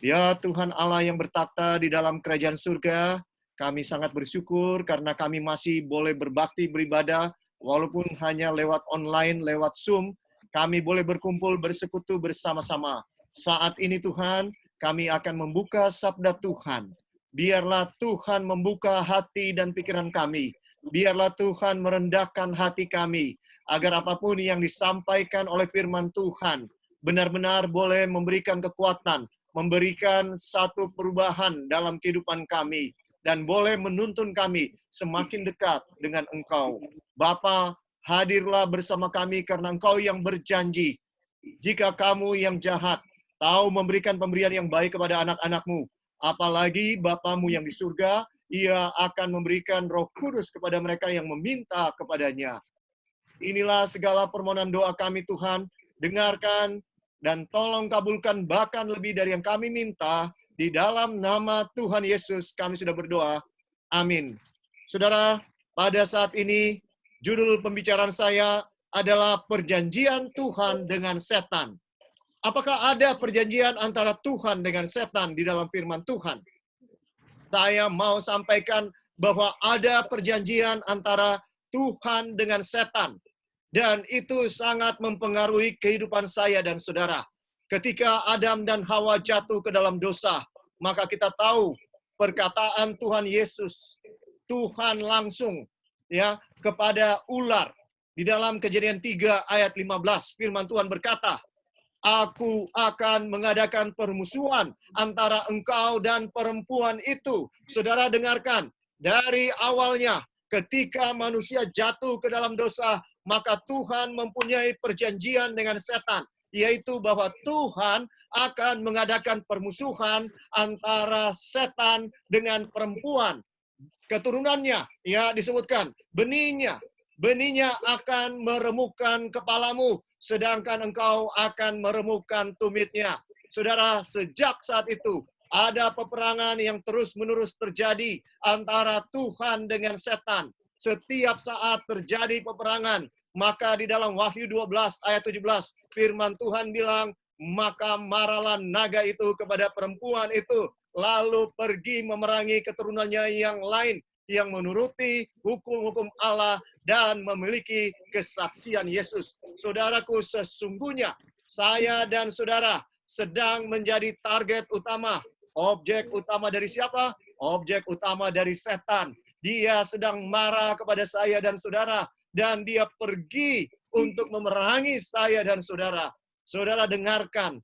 Ya Tuhan Allah yang bertakhta di dalam kerajaan surga, kami sangat bersyukur karena kami masih boleh berbakti beribadah, walaupun hanya lewat online, lewat Zoom, kami boleh berkumpul bersekutu bersama-sama. Saat ini Tuhan, kami akan membuka sabda Tuhan. Biarlah Tuhan membuka hati dan pikiran kami. Biarlah Tuhan merendahkan hati kami, agar apapun yang disampaikan oleh firman Tuhan, benar-benar boleh memberikan kekuatan, memberikan satu perubahan dalam kehidupan kami, dan boleh menuntun kami semakin dekat dengan Engkau. Bapa, hadirlah bersama kami karena Engkau yang berjanji, jika kamu yang jahat tahu memberikan pemberian yang baik kepada anak-anakmu, apalagi Bapamu yang di surga, ia akan memberikan Roh Kudus kepada mereka yang meminta kepadanya. Inilah segala permohonan doa kami Tuhan, dengarkan dan tolong kabulkan bahkan lebih dari yang kami minta, di dalam nama Tuhan Yesus kami sudah berdoa. Amin. Saudara, pada saat ini judul pembicaraan saya adalah perjanjian Tuhan dengan setan. Apakah ada perjanjian antara Tuhan dengan setan di dalam firman Tuhan? Saya mau sampaikan bahwa ada perjanjian antara Tuhan dengan setan. Dan itu sangat mempengaruhi kehidupan saya dan saudara. Ketika Adam dan Hawa jatuh ke dalam dosa, maka kita tahu perkataan Tuhan Yesus, Tuhan langsung ya kepada ular. Di dalam Kejadian 3 ayat 15, firman Tuhan berkata, Aku akan mengadakan permusuhan antara engkau dan perempuan itu. Saudara dengarkan, dari awalnya ketika manusia jatuh ke dalam dosa, maka Tuhan mempunyai perjanjian dengan setan, yaitu bahwa Tuhan akan mengadakan permusuhan antara setan dengan perempuan. Keturunannya, ya disebutkan, benihnya akan meremukkan kepalamu, sedangkan engkau akan meremukkan tumitnya. Saudara, sejak saat itu, ada peperangan yang terus-menerus terjadi antara Tuhan dengan setan. Setiap saat terjadi peperangan, maka di dalam Wahyu 12 ayat 17, firman Tuhan bilang, maka marahlah naga itu kepada perempuan itu, lalu pergi memerangi keturunannya yang lain, yang menuruti hukum-hukum Allah dan memiliki kesaksian Yesus. Saudaraku, sesungguhnya saya dan saudara sedang menjadi target utama. Objek utama dari siapa? Objek utama dari setan. Dia sedang marah kepada saya dan saudara, dan dia pergi untuk memerangi saya dan saudara. Saudara dengarkan,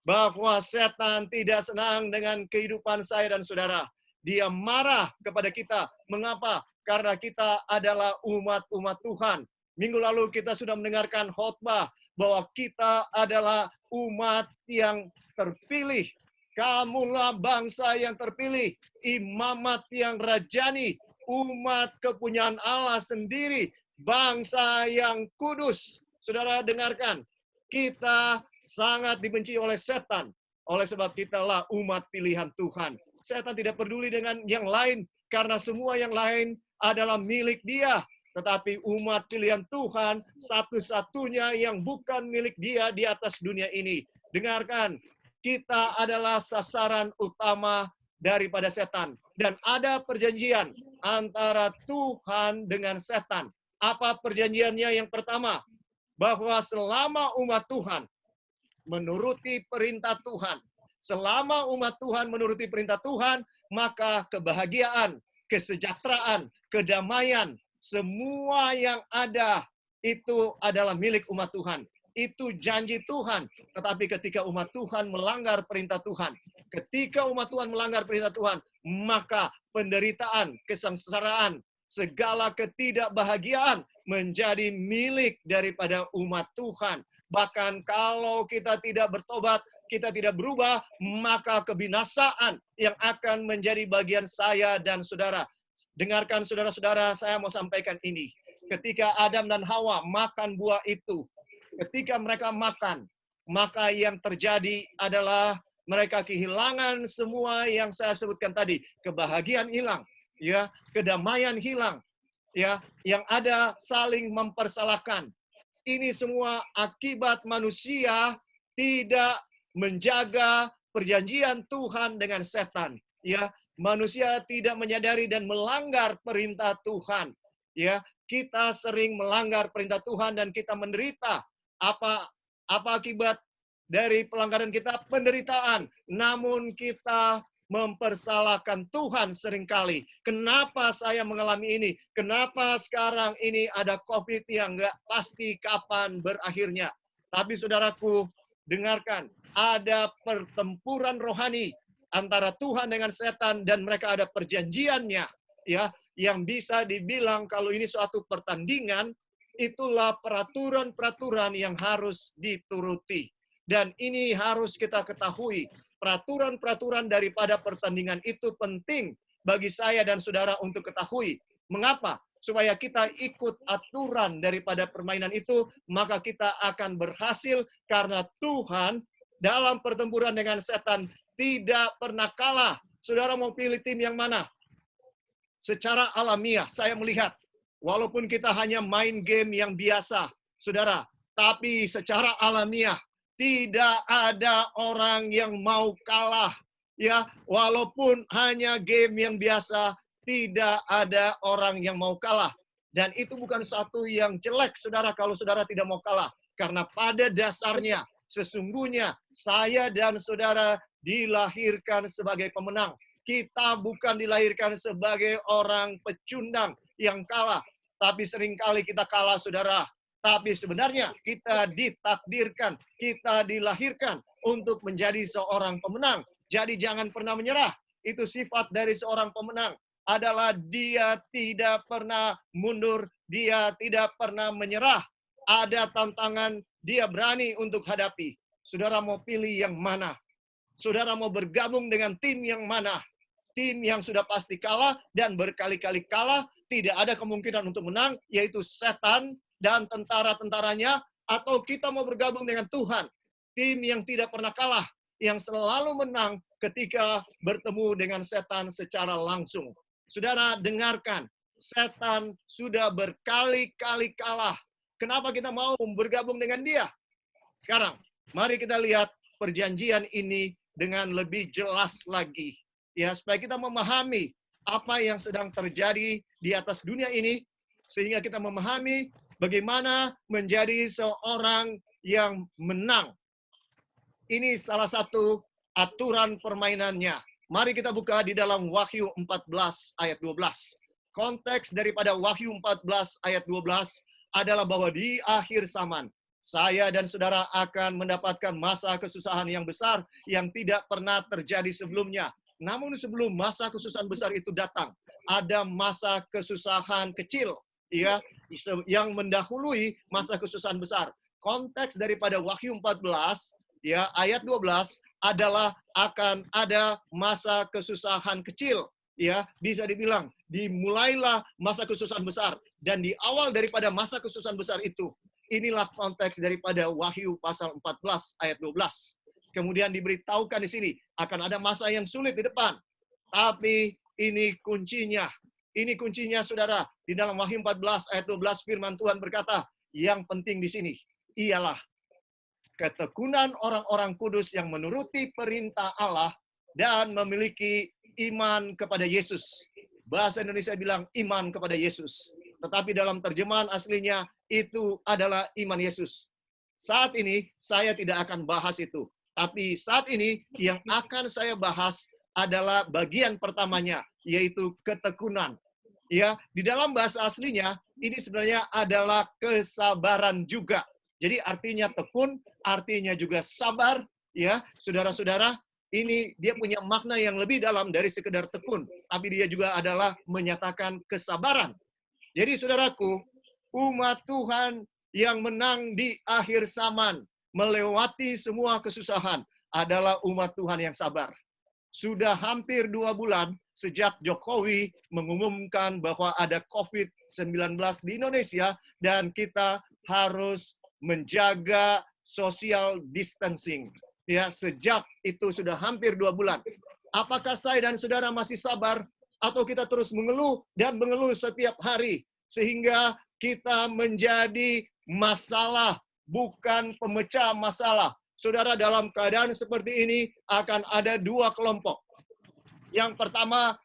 bahwa setan tidak senang dengan kehidupan saya dan saudara. Dia marah kepada kita. Mengapa? Karena kita adalah umat-umat Tuhan. Minggu lalu kita sudah mendengarkan khotbah bahwa kita adalah umat yang terpilih. Kamulah bangsa yang terpilih, imamat yang rajani, umat kepunyaan Allah sendiri, bangsa yang kudus. Saudara dengarkan, kita sangat dibenci oleh setan. Oleh sebab kitalah umat pilihan Tuhan. Setan tidak peduli dengan yang lain, karena semua yang lain adalah milik dia. Tetapi umat pilihan Tuhan, satu-satunya yang bukan milik dia di atas dunia ini. Dengarkan, kita adalah sasaran utama daripada setan. Dan ada perjanjian antara Tuhan dengan setan. Apa perjanjiannya? Yang pertama, bahwa selama umat Tuhan menuruti perintah Tuhan, selama umat Tuhan menuruti perintah Tuhan, maka kebahagiaan, kesejahteraan, kedamaian, semua yang ada itu adalah milik umat Tuhan. Itu janji Tuhan. Tetapi ketika umat Tuhan melanggar perintah Tuhan, ketika umat Tuhan melanggar perintah Tuhan, maka penderitaan, kesengsaraan, segala ketidakbahagiaan menjadi milik daripada umat Tuhan. Bahkan kalau kita tidak bertobat, kita tidak berubah, maka kebinasaan yang akan menjadi bagian saya dan saudara. Dengarkan saudara-saudara, saya mau sampaikan ini. Ketika Adam dan Hawa makan buah itu, ketika mereka makan, maka yang terjadi adalah mereka kehilangan semua yang saya sebutkan tadi. Kebahagiaan hilang, ya, kedamaian hilang, ya, yang ada saling mempersalahkan. Ini semua akibat manusia tidak menjaga perjanjian Tuhan dengan setan. Ya, manusia tidak menyadari dan melanggar perintah Tuhan. Ya, kita sering melanggar perintah Tuhan dan kita menderita. Apa akibat dari pelanggaran kita? Penderitaan. Namun kita mempersalahkan Tuhan seringkali. Kenapa saya mengalami ini? Kenapa sekarang ini ada COVID yang nggak pasti kapan berakhirnya? Tapi saudaraku, dengarkan, ada pertempuran rohani antara Tuhan dengan setan dan mereka ada perjanjiannya, ya, yang bisa dibilang kalau ini suatu pertandingan, itulah peraturan-peraturan yang harus dituruti. Dan ini harus kita ketahui, peraturan-peraturan daripada pertandingan itu penting bagi saya dan saudara untuk ketahui. Mengapa? Supaya kita ikut aturan daripada permainan itu, maka kita akan berhasil karena Tuhan dalam pertempuran dengan setan tidak pernah kalah. Saudara mau pilih tim yang mana? Secara alamiah, saya melihat, walaupun kita hanya main game yang biasa, saudara, tapi secara alamiah, tidak ada orang yang mau kalah. Ya, walaupun hanya game yang biasa, tidak ada orang yang mau kalah. Dan itu bukan satu yang jelek, saudara, kalau saudara tidak mau kalah. Karena pada dasarnya, sesungguhnya saya dan saudara dilahirkan sebagai pemenang. Kita bukan dilahirkan sebagai orang pecundang yang kalah. Tapi seringkali kita kalah, saudara. Tapi sebenarnya kita ditakdirkan, kita dilahirkan untuk menjadi seorang pemenang. Jadi jangan pernah menyerah. Itu sifat dari seorang pemenang. Adalah dia tidak pernah mundur, dia tidak pernah menyerah. Ada tantangan, dia berani untuk hadapi. Saudara mau pilih yang mana? Saudara mau bergabung dengan tim yang mana? Tim yang sudah pasti kalah dan berkali-kali kalah, tidak ada kemungkinan untuk menang, yaitu setan dan tentara-tentaranya, atau kita mau bergabung dengan Tuhan. Tim yang tidak pernah kalah, yang selalu menang ketika bertemu dengan setan secara langsung. Saudara, dengarkan, setan sudah berkali-kali kalah. Kenapa kita mau bergabung dengan dia? Sekarang, mari kita lihat perjanjian ini dengan lebih jelas lagi. Ya, supaya kita memahami apa yang sedang terjadi di atas dunia ini, sehingga kita memahami bagaimana menjadi seorang yang menang. Ini salah satu aturan permainannya. Mari kita buka di dalam Wahyu 14 ayat 12. Konteks daripada Wahyu 14 ayat 12 adalah bahwa di akhir zaman, saya dan saudara akan mendapatkan masa kesusahan yang besar yang tidak pernah terjadi sebelumnya. Namun sebelum masa kesusahan besar itu datang, ada masa kesusahan kecil, ya, yang mendahului masa kesusahan besar. Konteks daripada Wahyu 14, ya, ayat 12 adalah akan ada masa kesusahan kecil, ya, bisa dibilang dimulailah masa kesusahan besar, dan di awal daripada masa kesusahan besar itu, inilah konteks daripada Wahyu pasal 14 ayat 12. Kemudian diberitahukan di sini akan ada masa yang sulit di depan, tapi ini kuncinya. Ini kuncinya, saudara. Di dalam Wahyu 14 ayat 12 firman Tuhan berkata, yang penting di sini ialah ketekunan orang-orang kudus yang menuruti perintah Allah dan memiliki iman kepada Yesus. Bahasa Indonesia bilang iman kepada Yesus. Tetapi dalam terjemahan aslinya itu adalah iman Yesus. Saat ini saya tidak akan bahas itu. Tapi saat ini yang akan saya bahas adalah bagian pertamanya, yaitu ketekunan. Ya, di dalam bahasa aslinya ini sebenarnya adalah kesabaran juga. Jadi artinya tekun, artinya juga sabar, ya, saudara-saudara. Ini dia punya makna yang lebih dalam dari sekedar tekun, tapi dia juga adalah menyatakan kesabaran. Jadi saudaraku, umat Tuhan yang menang di akhir zaman, melewati semua kesusahan, adalah umat Tuhan yang sabar. Sudah hampir 2 bulan sejak Jokowi mengumumkan bahwa ada COVID-19 di Indonesia dan kita harus menjaga social distancing. Ya, sejak itu sudah hampir 2 bulan. Apakah saya dan saudara masih sabar atau kita terus mengeluh dan mengeluh setiap hari sehingga kita menjadi masalah, bukan pemecah masalah. Saudara, dalam keadaan seperti ini akan ada dua kelompok. Yang pertama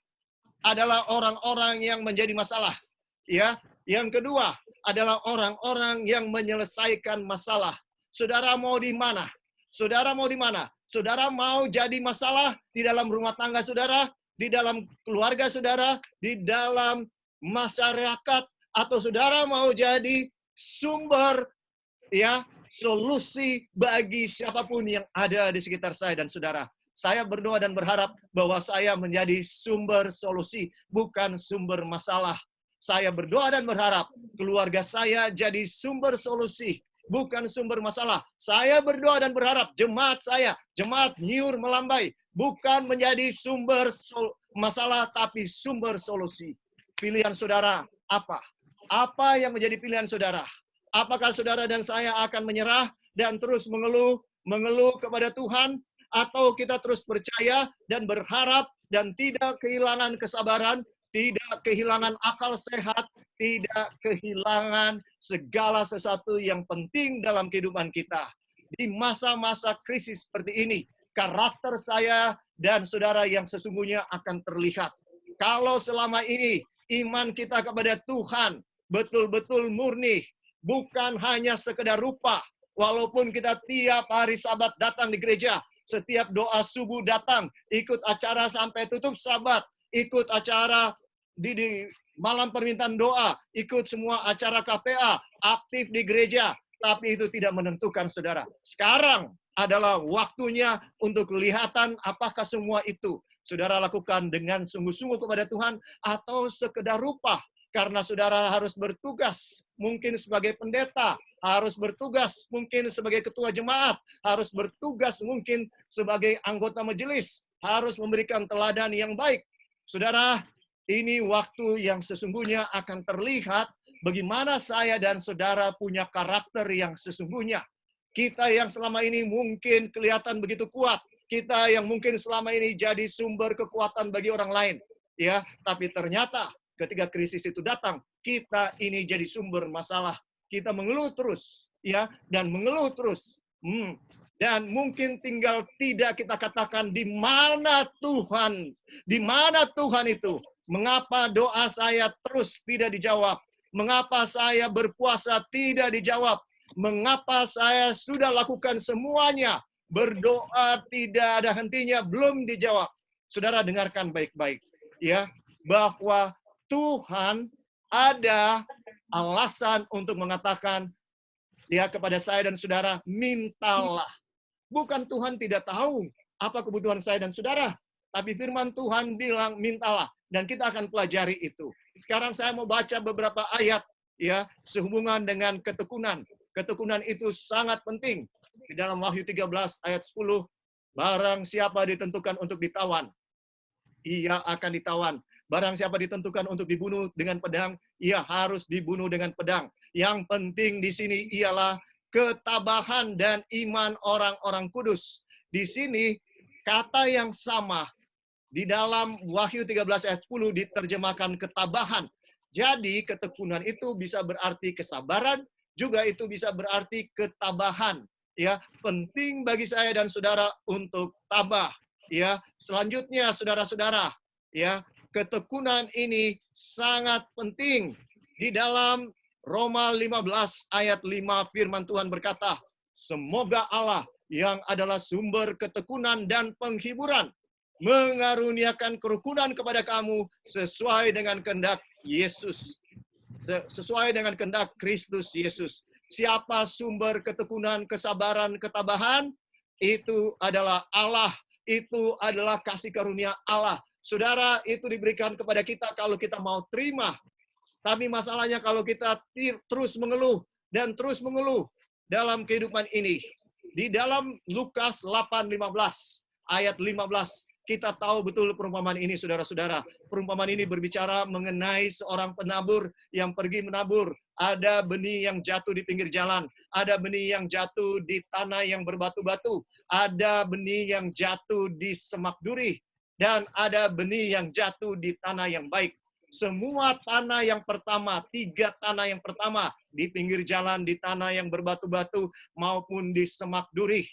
adalah orang-orang yang menjadi masalah. Ya, yang kedua adalah orang-orang yang menyelesaikan masalah. Saudara mau di mana? Saudara mau di mana? Saudara mau jadi masalah di dalam rumah tangga saudara, di dalam keluarga saudara, di dalam masyarakat, atau saudara mau jadi sumber solusi bagi siapapun yang ada di sekitar saya dan saudara. Saya berdoa dan berharap bahwa saya menjadi sumber solusi, bukan sumber masalah. Saya berdoa dan berharap keluarga saya jadi sumber solusi, bukan sumber masalah. Saya berdoa dan berharap jemaat saya, jemaat Nyur Melambai, bukan menjadi sumber masalah, tapi sumber solusi. Pilihan saudara apa? Apa yang menjadi pilihan saudara? Apakah saudara dan saya akan menyerah dan terus mengeluh kepada Tuhan, atau kita terus percaya dan berharap dan tidak kehilangan kesabaran, tidak kehilangan akal sehat, tidak kehilangan segala sesuatu yang penting dalam kehidupan kita. Di masa-masa krisis seperti ini, karakter saya dan saudara yang sesungguhnya akan terlihat. Kalau selama ini iman kita kepada Tuhan betul-betul murni, bukan hanya sekedar rupa, walaupun kita tiap hari Sabat datang di gereja, setiap doa subuh datang, ikut acara sampai tutup Sabat, ikut acara di malam permintaan doa, ikut semua acara KPA, aktif di gereja, tapi itu tidak menentukan saudara. Sekarang adalah waktunya untuk kelihatan apakah semua itu saudara lakukan dengan sungguh-sungguh kepada Tuhan atau sekedar rupa. Karena saudara harus bertugas, mungkin sebagai pendeta, harus bertugas mungkin sebagai ketua jemaat, harus bertugas mungkin sebagai anggota majelis, harus memberikan teladan yang baik. Saudara, ini waktu yang sesungguhnya akan terlihat bagaimana saya dan saudara punya karakter yang sesungguhnya. Kita yang selama ini mungkin kelihatan begitu kuat, kita yang mungkin selama ini jadi sumber kekuatan bagi orang lain, ya, tapi ternyata ketika krisis itu datang, kita ini jadi sumber masalah. Kita mengeluh terus, ya, dan mengeluh terus. Dan mungkin tinggal tidak kita katakan di mana Tuhan, di mana Tuhan itu. Mengapa doa saya terus tidak dijawab? Mengapa saya berpuasa tidak dijawab? Mengapa saya sudah lakukan semuanya, berdoa tidak ada hentinya, belum dijawab? Saudara dengarkan baik-baik, ya, bahwa Tuhan ada alasan untuk mengatakan ya kepada saya dan saudara, mintalah. Bukan Tuhan tidak tahu apa kebutuhan saya dan saudara, tapi firman Tuhan bilang mintalah, dan kita akan pelajari itu. Sekarang saya mau baca beberapa ayat ya sehubungan dengan ketekunan. Ketekunan itu sangat penting. Di dalam Wahyu 13 ayat 10, barang siapa ditentukan untuk ditawan, ia akan ditawan. Barang siapa ditentukan untuk dibunuh dengan pedang, ia harus dibunuh dengan pedang. Yang penting di sini ialah ketabahan dan iman orang-orang kudus. Di sini kata yang sama di dalam Wahyu 13 ayat 10 diterjemahkan ketabahan. Jadi ketekunan itu bisa berarti kesabaran, juga itu bisa berarti ketabahan. Ya, penting bagi saya dan saudara untuk tabah. Ya, selanjutnya saudara-saudara, ya, ketekunan ini sangat penting. Di dalam Roma 15 ayat 5 firman Tuhan berkata, semoga Allah yang adalah sumber ketekunan dan penghiburan mengaruniakan kerukunan kepada kamu sesuai dengan kehendak Yesus. Sesuai dengan kehendak Kristus Yesus. Siapa sumber ketekunan, kesabaran, ketabahan? Itu adalah Allah. Itu adalah kasih karunia Allah. Saudara, itu diberikan kepada kita kalau kita mau terima. Tapi masalahnya kalau kita terus mengeluh dan terus mengeluh dalam kehidupan ini. Di dalam Lukas 8:15 ayat 15, kita tahu betul perumpamaan ini, saudara-saudara. Perumpamaan ini berbicara mengenai seorang penabur yang pergi menabur. Ada benih yang jatuh di pinggir jalan. Ada benih yang jatuh di tanah yang berbatu-batu. Ada benih yang jatuh di semak duri. Dan ada benih yang jatuh di tanah yang baik. Semua tanah yang pertama, 3 tanah yang pertama, di pinggir jalan, di tanah yang berbatu-batu, maupun di semak duri.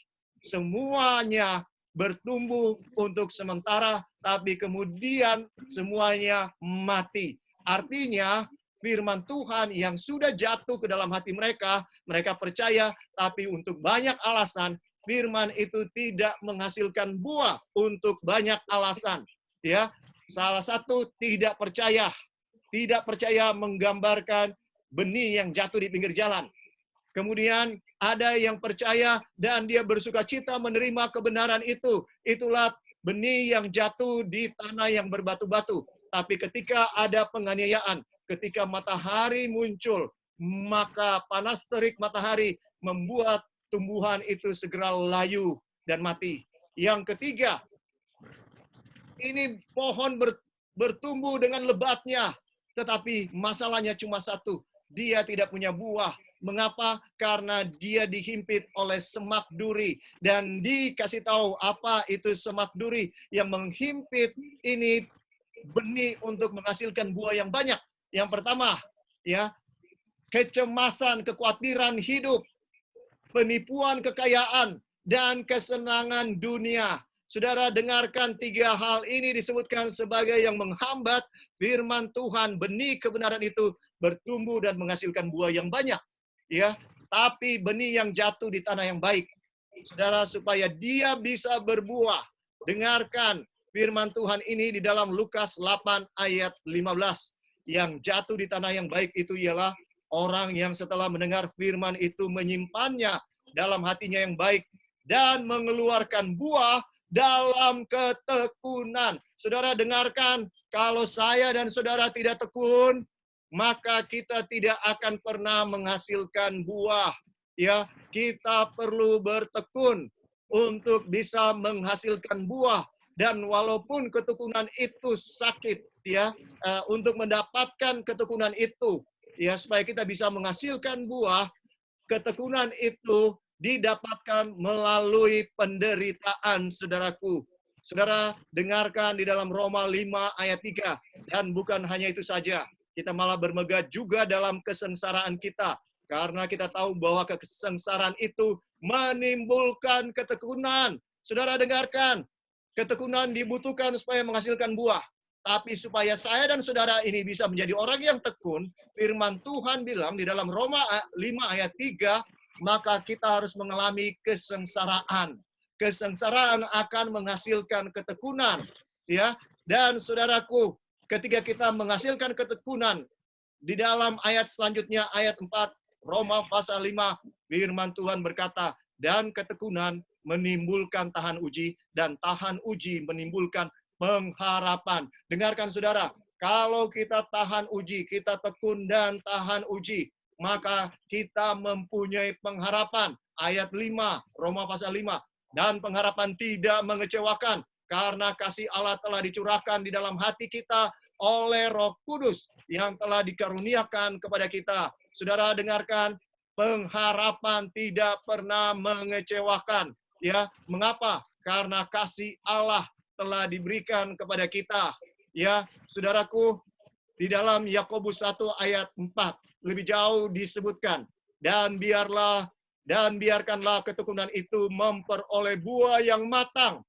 semuanya bertumbuh untuk sementara, tapi kemudian semuanya mati. Artinya, firman Tuhan yang sudah jatuh ke dalam hati mereka, mereka percaya, tapi untuk banyak alasan, firman itu tidak menghasilkan buah untuk banyak alasan. Ya, salah satu tidak percaya. Tidak percaya menggambarkan benih yang jatuh di pinggir jalan. Kemudian ada yang percaya dan dia bersuka cita menerima kebenaran itu. Itulah benih yang jatuh di tanah yang berbatu-batu. Tapi ketika ada penganiayaan, ketika matahari muncul, maka panas terik matahari membuat tumbuhan itu segera layu dan mati. Yang ketiga, ini pohon bertumbuh dengan lebatnya, tetapi masalahnya cuma satu, dia tidak punya buah. Mengapa? Karena dia dihimpit oleh semak duri. Dan dikasih tahu apa itu semak duri yang menghimpit ini benih untuk menghasilkan buah yang banyak. Yang pertama, ya, kecemasan, kekhawatiran hidup, penipuan kekayaan, dan kesenangan dunia. Saudara, dengarkan tiga hal ini disebutkan sebagai yang menghambat firman Tuhan, benih kebenaran itu bertumbuh dan menghasilkan buah yang banyak. Ya, tapi benih yang jatuh di tanah yang baik. Saudara, supaya dia bisa berbuah. Dengarkan firman Tuhan ini di dalam Lukas 8 ayat 15. Yang jatuh di tanah yang baik itu ialah orang yang setelah mendengar firman itu menyimpannya dalam hatinya yang baik dan mengeluarkan buah dalam ketekunan. Saudara, dengarkan, kalau saya dan saudara tidak tekun, maka kita tidak akan pernah menghasilkan buah. Ya, kita perlu bertekun untuk bisa menghasilkan buah. Dan walaupun ketekunan itu sakit, ya, untuk mendapatkan ketekunan itu, ya, supaya kita bisa menghasilkan buah, ketekunan itu didapatkan melalui penderitaan, saudaraku. Saudara, dengarkan di dalam Roma 5 ayat 3. Dan bukan hanya itu saja, kita malah bermegah juga dalam kesengsaraan kita. Karena kita tahu bahwa kesengsaraan itu menimbulkan ketekunan. Saudara, dengarkan, ketekunan dibutuhkan supaya menghasilkan buah. Tapi supaya saya dan saudara ini bisa menjadi orang yang tekun, firman Tuhan bilang di dalam Roma 5 ayat 3, maka kita harus mengalami kesengsaraan. Kesengsaraan akan menghasilkan ketekunan. Ya, dan saudaraku, ketika kita menghasilkan ketekunan, di dalam ayat selanjutnya, ayat 4, Roma pasal 5, firman Tuhan berkata, dan ketekunan menimbulkan tahan uji, dan tahan uji menimbulkan pengharapan. Dengarkan saudara, kalau kita tahan uji, kita tekun dan tahan uji, maka kita mempunyai pengharapan. Ayat 5, Roma pasal 5, dan pengharapan tidak mengecewakan, karena kasih Allah telah dicurahkan di dalam hati kita oleh Roh Kudus yang telah dikaruniakan kepada kita. Saudara, dengarkan, pengharapan tidak pernah mengecewakan. Ya, mengapa? Karena kasih Allah telah diberikan kepada kita. Ya, saudaraku, di dalam Yakobus 1 ayat 4 lebih jauh disebutkan, dan biarkanlah ketekunan itu memperoleh buah yang matang.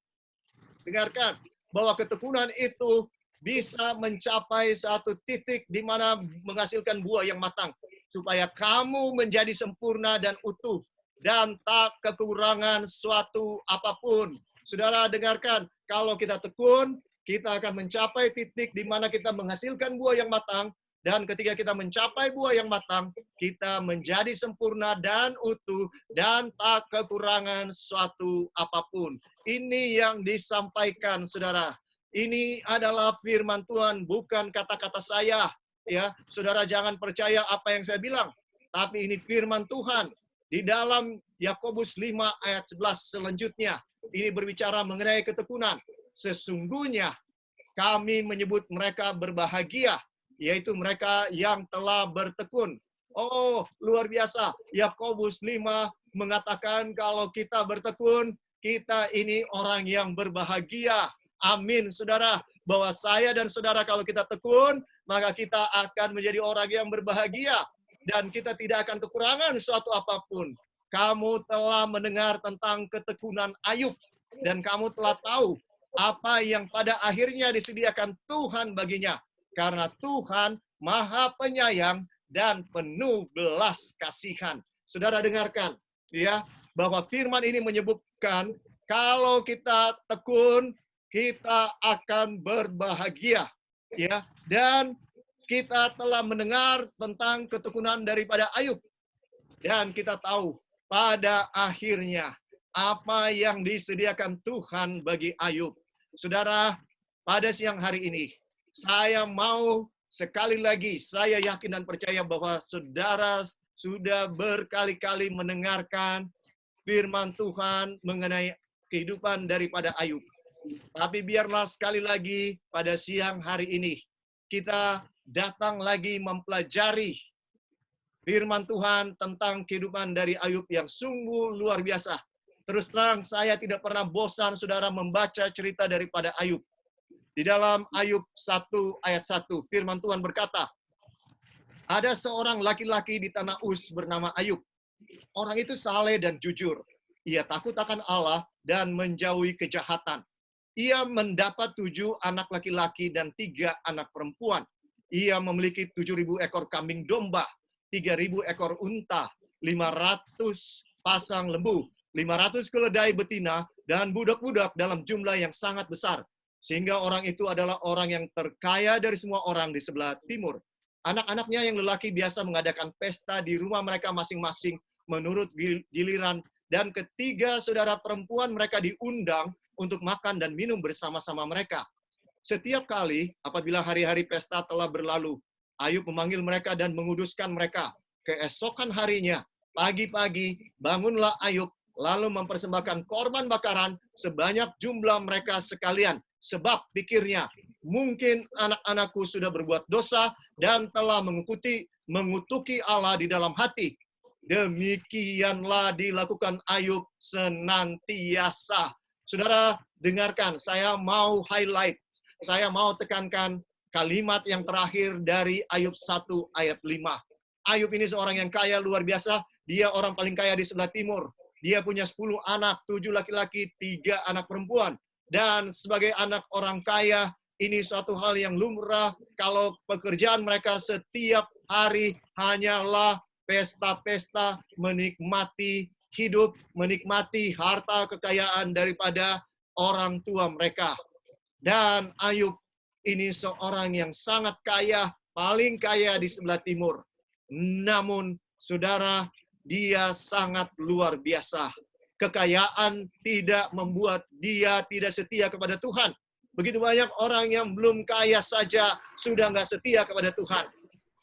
Dengarkan, bahwa ketekunan itu bisa mencapai satu titik di mana menghasilkan buah yang matang. Supaya kamu menjadi sempurna dan utuh. Dan tak kekurangan suatu apapun. Saudara, dengarkan, kalau kita tekun, kita akan mencapai titik di mana kita menghasilkan buah yang matang. Dan ketika kita mencapai buah yang matang, kita menjadi sempurna dan utuh, dan tak kekurangan suatu apapun. Ini yang disampaikan, saudara. Ini adalah firman Tuhan, bukan kata-kata saya. Ya, saudara, jangan percaya apa yang saya bilang. Tapi ini firman Tuhan. Di dalam Yakobus 5 ayat 11 selanjutnya, ini berbicara mengenai ketekunan. Sesungguhnya kami menyebut mereka berbahagia, yaitu mereka yang telah bertekun. Oh, luar biasa. Yakobus 5 mengatakan kalau kita bertekun, kita ini orang yang berbahagia. Amin, saudara. Bahwa saya dan saudara kalau kita tekun, maka kita akan menjadi orang yang berbahagia. Dan kita tidak akan kekurangan suatu apapun. kamu telah mendengar tentang ketekunan Ayub, dan kamu telah tahu apa yang pada akhirnya disediakan Tuhan baginya. Karena Tuhan Maha Penyayang dan penuh belas kasihan. Saudara dengarkan, ya, bahwa firman ini menyebutkan kalau kita tekun, kita akan berbahagia, ya. Dan kita telah mendengar tentang ketekunan daripada Ayub, dan kita tahu pada akhirnya apa yang disediakan Tuhan bagi Ayub. Saudara, pada siang hari ini, saya mau sekali lagi, saya yakin dan percaya bahwa saudara sudah berkali-kali mendengarkan firman Tuhan mengenai kehidupan daripada Ayub. Tapi biarlah sekali lagi pada siang hari ini, kita datang lagi mempelajari firman Tuhan tentang kehidupan dari Ayub yang sungguh luar biasa. Terus terang, saya tidak pernah bosan, saudara, membaca cerita daripada Ayub. Di dalam Ayub 1 ayat 1, firman Tuhan berkata, ada seorang laki-laki di tanah Uz bernama Ayub. Orang itu saleh dan jujur. Ia takut akan Allah dan menjauhi kejahatan. Ia mendapat 7 anak laki-laki dan 3 anak perempuan. Ia memiliki 7.000 ekor kambing domba, 3.000 ekor unta, 500 pasang lembu, 500 keledai betina, dan budak-budak dalam jumlah yang sangat besar. Sehingga orang itu adalah orang yang terkaya dari semua orang di sebelah timur. Anak-anaknya yang lelaki biasa mengadakan pesta di rumah mereka masing-masing menurut giliran, dan ketiga saudara perempuan mereka diundang untuk makan dan minum bersama-sama mereka. Setiap kali apabila hari-hari pesta telah berlalu, Ayub memanggil mereka dan menguduskan mereka. Keesokan harinya, pagi-pagi, bangunlah Ayub, lalu mempersembahkan korban bakaran sebanyak jumlah mereka sekalian. Sebab pikirnya, mungkin anak-anakku sudah berbuat dosa dan telah mengutuki Allah di dalam hati. Demikianlah dilakukan Ayub senantiasa. Saudara, dengarkan, saya mau highlight, saya mau tekankan kalimat yang terakhir dari Ayub 1 ayat 5. Ayub ini seorang yang kaya luar biasa, dia orang paling kaya di sebelah timur. Dia punya 10 anak, 7 laki-laki, 3 anak perempuan. Dan sebagai anak orang kaya, ini suatu hal yang lumrah kalau pekerjaan mereka setiap hari hanyalah pesta-pesta, menikmati hidup, menikmati harta kekayaan daripada orang tua mereka. Dan Ayub ini seorang yang sangat kaya, paling kaya di sebelah timur. Namun, saudara, dia sangat luar biasa. Kekayaan tidak membuat dia tidak setia kepada Tuhan. Begitu banyak orang yang belum kaya saja sudah nggak setia kepada Tuhan.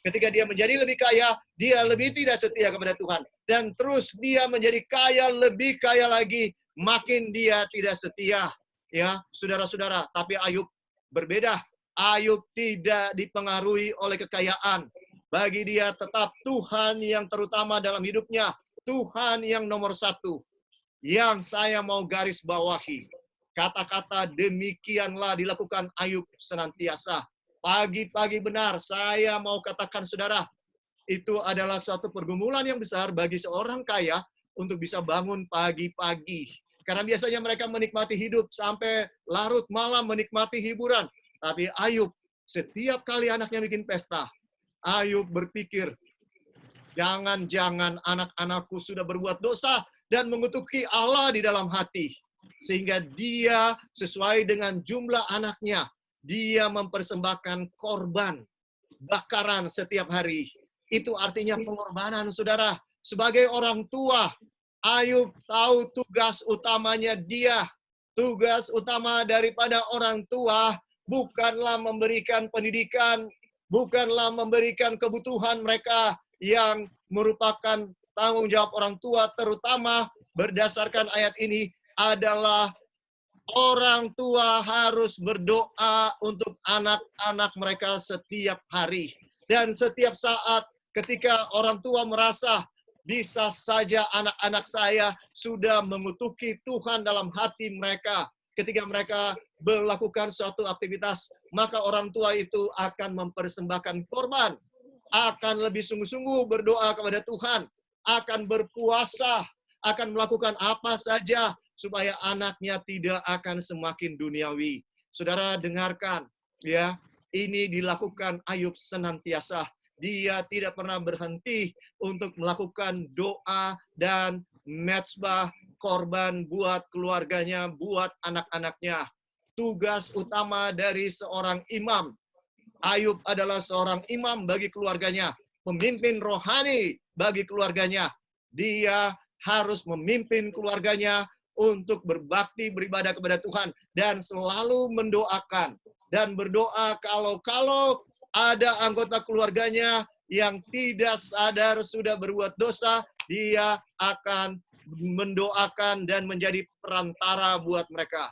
Ketika dia menjadi lebih kaya, dia lebih tidak setia kepada Tuhan. Dan terus dia menjadi kaya, lebih kaya lagi, makin dia tidak setia. Ya, saudara-saudara, tapi Ayub berbeda. Ayub tidak dipengaruhi oleh kekayaan. Bagi dia tetap Tuhan yang terutama dalam hidupnya. Tuhan yang nomor 1. Yang saya mau garis bawahi. Kata-kata demikianlah dilakukan Ayub senantiasa. Pagi-pagi benar, saya mau katakan saudara, itu adalah suatu pergumulan yang besar bagi seorang kaya untuk bisa bangun pagi-pagi. Karena biasanya mereka menikmati hidup sampai larut malam menikmati hiburan. Tapi Ayub, setiap kali anaknya bikin pesta, Ayub berpikir, jangan-jangan anak-anakku sudah berbuat dosa dan mengutuki Allah di dalam hati. Sehingga dia sesuai dengan jumlah anaknya, dia mempersembahkan korban bakaran setiap hari. Itu artinya pengorbanan, saudara. Sebagai orang tua, Ayub tahu tugas utamanya dia. Tugas utama daripada orang tua bukanlah memberikan pendidikan, bukanlah memberikan kebutuhan mereka yang merupakan tanggung jawab orang tua, terutama berdasarkan ayat ini adalah orang tua harus berdoa untuk anak-anak mereka setiap hari. Dan setiap saat ketika orang tua merasa bisa saja anak-anak saya sudah mengutuki Tuhan dalam hati mereka. Ketika mereka melakukan suatu aktivitas, maka orang tua itu akan mempersembahkan korban. Akan lebih sungguh-sungguh berdoa kepada Tuhan. Akan berpuasa. akan melakukan apa saja supaya anaknya tidak akan semakin duniawi. Saudara dengarkan, ya, ini dilakukan Ayub senantiasa. Dia tidak pernah berhenti untuk melakukan doa dan mezbah korban buat keluarganya, buat anak-anaknya. Tugas utama dari seorang imam. Ayub adalah seorang imam bagi keluarganya, pemimpin rohani bagi keluarganya. Dia harus memimpin keluarganya untuk berbakti, beribadah kepada Tuhan, dan selalu mendoakan dan berdoa kalau ada anggota keluarganya yang tidak sadar sudah berbuat dosa, dia akan mendoakan dan menjadi perantara buat mereka.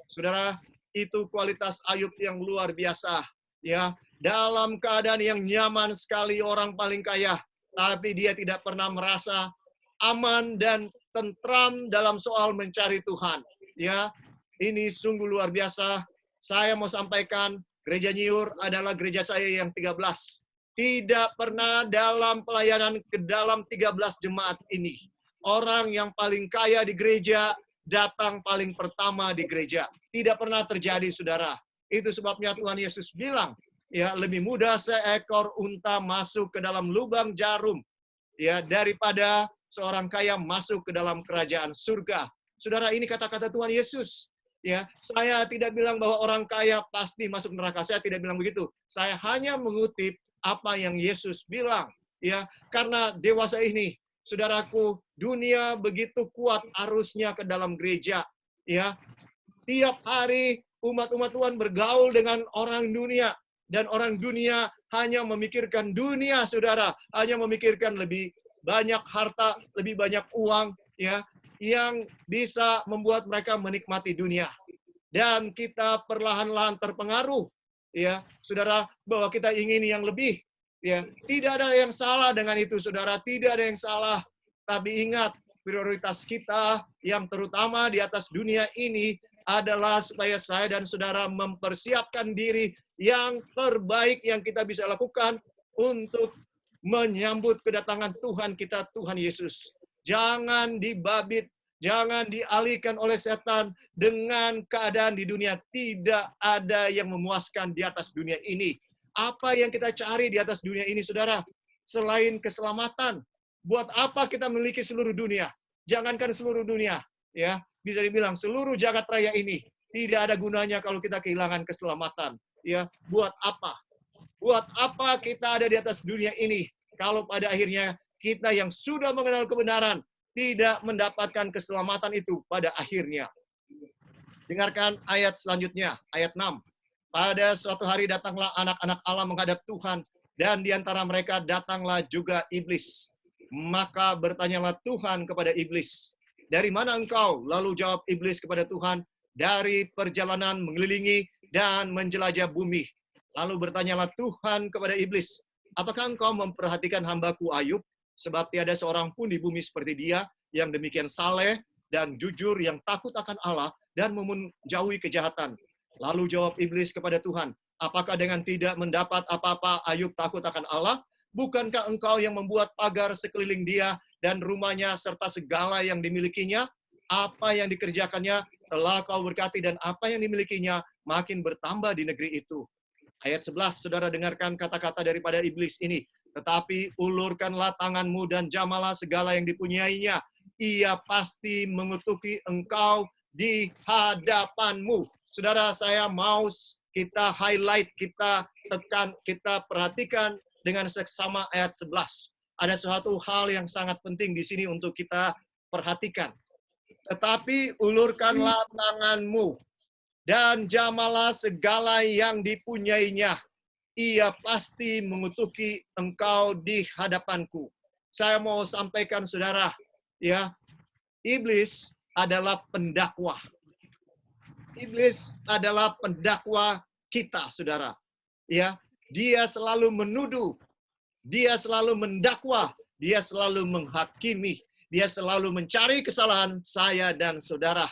Saudara, itu kualitas Ayub yang luar biasa. Ya, dalam keadaan yang nyaman sekali, orang paling kaya, tapi dia tidak pernah merasa aman dan tentram dalam soal mencari Tuhan. Ya, ini sungguh luar biasa. Saya mau sampaikan, Gereja Nyiur adalah gereja saya yang 13. Tidak pernah dalam pelayanan ke dalam 13 jemaat ini, orang yang paling kaya di gereja datang paling pertama di gereja. Tidak pernah terjadi, saudara. Itu sebabnya Tuhan Yesus bilang, ya, lebih mudah seekor unta masuk ke dalam lubang jarum, ya, daripada seorang kaya masuk ke dalam kerajaan surga. Saudara, ini kata-kata Tuhan Yesus. Ya, saya tidak bilang bahwa orang kaya pasti masuk neraka. Saya tidak bilang begitu. Saya hanya mengutip apa yang Yesus bilang. Ya, karena dewasa ini, saudaraku, dunia begitu kuat arusnya ke dalam gereja. Ya, tiap hari umat-umat Tuhan bergaul dengan orang dunia. Dan orang dunia hanya memikirkan dunia, saudara. Hanya memikirkan lebih banyak harta, lebih banyak uang, ya, yang bisa membuat mereka menikmati dunia. Dan kita perlahan-lahan terpengaruh, ya, saudara, bahwa kita ingin yang lebih. Ya, tidak ada yang salah dengan itu, saudara. Tidak ada yang salah. Tapi ingat, prioritas kita yang terutama di atas dunia ini adalah supaya saya dan saudara mempersiapkan diri yang terbaik yang kita bisa lakukan untuk menyambut kedatangan Tuhan kita, Tuhan Yesus. Jangan dibabit, jangan dialihkan oleh setan dengan keadaan di dunia. Tidak ada yang memuaskan di atas dunia ini. Apa yang kita cari di atas dunia ini, saudara? Selain keselamatan, buat apa kita memiliki seluruh dunia? Jangankan seluruh dunia, ya, bisa dibilang seluruh jagat raya ini tidak ada gunanya kalau kita kehilangan keselamatan. Ya, buat apa? Buat apa kita ada di atas dunia ini kalau pada akhirnya kita yang sudah mengenal kebenaran tidak mendapatkan keselamatan itu pada akhirnya. Dengarkan ayat selanjutnya, ayat 6. Pada suatu hari datanglah anak-anak Allah menghadap Tuhan, dan di antara mereka datanglah juga iblis. Maka bertanyalah Tuhan kepada iblis, "Dari mana engkau?" Lalu jawab iblis kepada Tuhan, "Dari perjalanan mengelilingi dan menjelajah bumi." Lalu bertanyalah Tuhan kepada iblis, "Apakah engkau memperhatikan hambaku Ayub? Sebab tiada seorang pun di bumi seperti dia, yang demikian saleh dan jujur, yang takut akan Allah dan menjauhi kejahatan." Lalu jawab iblis kepada Tuhan, "Apakah dengan tidak mendapat apa-apa Ayub takut akan Allah? Bukankah engkau yang membuat pagar sekeliling dia dan rumahnya serta segala yang dimilikinya? Apa yang dikerjakannya telah kau berkati, dan apa yang dimilikinya makin bertambah di negeri itu." Ayat 11, saudara dengarkan kata-kata daripada iblis ini. "Tetapi ulurkanlah tanganmu dan jamalah segala yang dipunyainya. Ia pasti mengutuki engkau di hadapanmu." Saudara, saya mau kita highlight, kita tekan, kita perhatikan dengan seksama ayat 11. Ada suatu hal yang sangat penting di sini untuk kita perhatikan. "Tetapi ulurkanlah tanganmu dan jamalah segala yang dipunyainya. Ia pasti mengutuki engkau di hadapanku." Saya mau sampaikan, saudara, ya, iblis adalah pendakwa. Iblis adalah pendakwa kita, saudara. Ya, dia selalu menuduh, dia selalu mendakwa, dia selalu menghakimi, dia selalu mencari kesalahan saya dan saudara.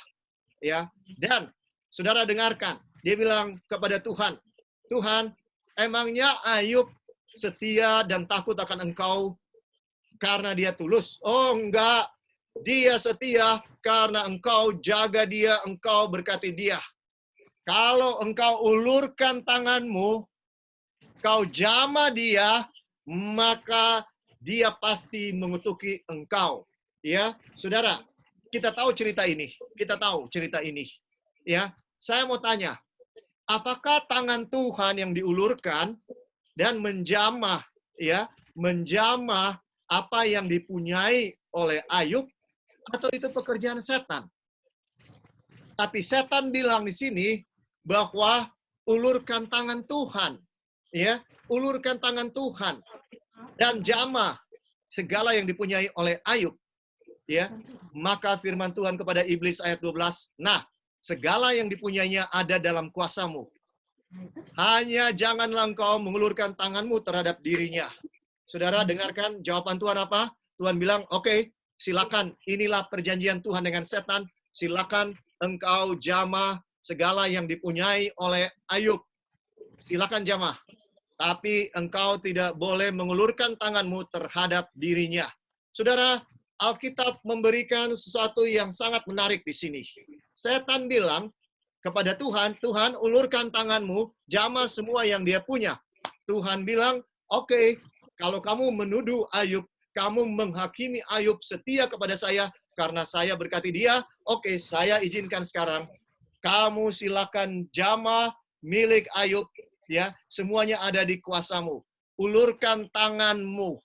Ya, dan saudara dengarkan, dia bilang kepada Tuhan, "Tuhan, emangnya Ayub setia dan takut akan engkau karena dia tulus?" Oh, enggak. Dia setia karena engkau jaga dia, engkau berkati dia. Kalau engkau ulurkan tanganmu, kau jamah dia, maka dia pasti mengutuki engkau. Ya, saudara, kita tahu cerita ini. Kita tahu cerita ini. Ya, saya mau tanya, apakah tangan Tuhan yang diulurkan dan menjamah, ya, menjamah apa yang dipunyai oleh Ayub, atau itu pekerjaan setan? Tapi setan bilang di sini bahwa ulurkan tangan Tuhan, ya, ulurkan tangan Tuhan dan jamah segala yang dipunyai oleh Ayub, ya. Maka firman Tuhan kepada iblis ayat 12, nah, segala yang dipunyainya ada dalam kuasamu. Hanya janganlah engkau mengulurkan tanganmu terhadap dirinya. Saudara, dengarkan jawaban Tuhan apa? Tuhan bilang, oke, silakan, inilah perjanjian Tuhan dengan setan, silakan engkau jamah segala yang dipunyai oleh Ayub. Silakan jamah. Tapi engkau tidak boleh mengulurkan tanganmu terhadap dirinya. Saudara, Alkitab memberikan sesuatu yang sangat menarik di sini. Setan bilang kepada Tuhan, Tuhan ulurkan tanganmu, jamah semua yang dia punya. Tuhan bilang, oke, kalau kamu menuduh Ayub, kamu menghakimi Ayub setia kepada saya, karena saya berkati dia, oke, saya izinkan sekarang. Kamu silakan jamah milik Ayub, ya, semuanya ada di kuasamu. Ulurkan tanganmu.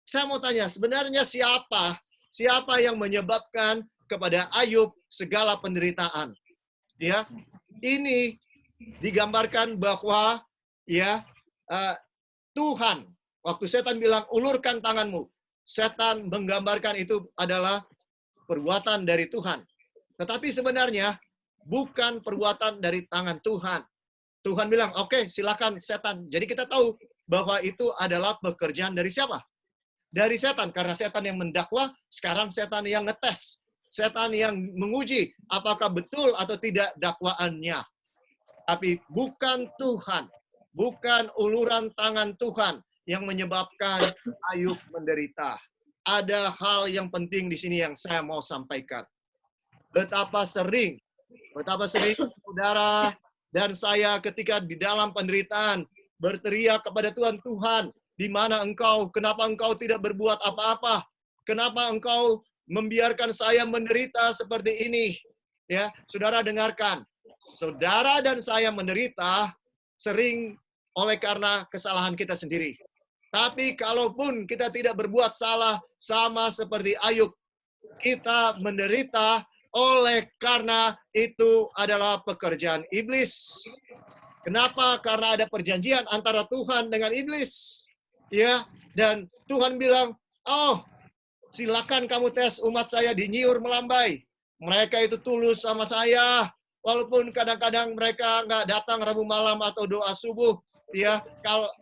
Saya mau tanya, sebenarnya siapa yang menyebabkan kepada Ayub segala penderitaan? Ya, ini digambarkan bahwa ya Tuhan, waktu setan bilang ulurkan tanganmu, setan menggambarkan itu adalah perbuatan dari Tuhan. Tetapi sebenarnya bukan perbuatan dari tangan Tuhan. Tuhan bilang, oke, silakan setan. Jadi kita tahu bahwa itu adalah pekerjaan dari siapa? Dari setan, karena setan yang mendakwa, sekarang setan yang ngetes. Setan yang menguji apakah betul atau tidak dakwaannya. Tapi bukan Tuhan, bukan uluran tangan Tuhan yang menyebabkan Ayub menderita. Ada hal yang penting di sini yang saya mau sampaikan. Betapa sering saudara dan saya ketika di dalam penderitaan berteriak kepada Tuhan, Tuhan, di mana engkau? Kenapa engkau tidak berbuat apa-apa? Kenapa engkau membiarkan saya menderita seperti ini? Ya, saudara dengarkan. Saudara dan saya menderita sering oleh karena kesalahan kita sendiri. Tapi kalaupun kita tidak berbuat salah sama seperti Ayub, kita menderita oleh karena itu adalah pekerjaan iblis. Kenapa? Karena ada perjanjian antara Tuhan dengan iblis. Ya, dan Tuhan bilang, "Oh, silakan kamu tes umat saya di Nyiur Melambai. Mereka itu tulus sama saya, walaupun kadang-kadang mereka nggak datang Rabu malam atau doa subuh. Ya,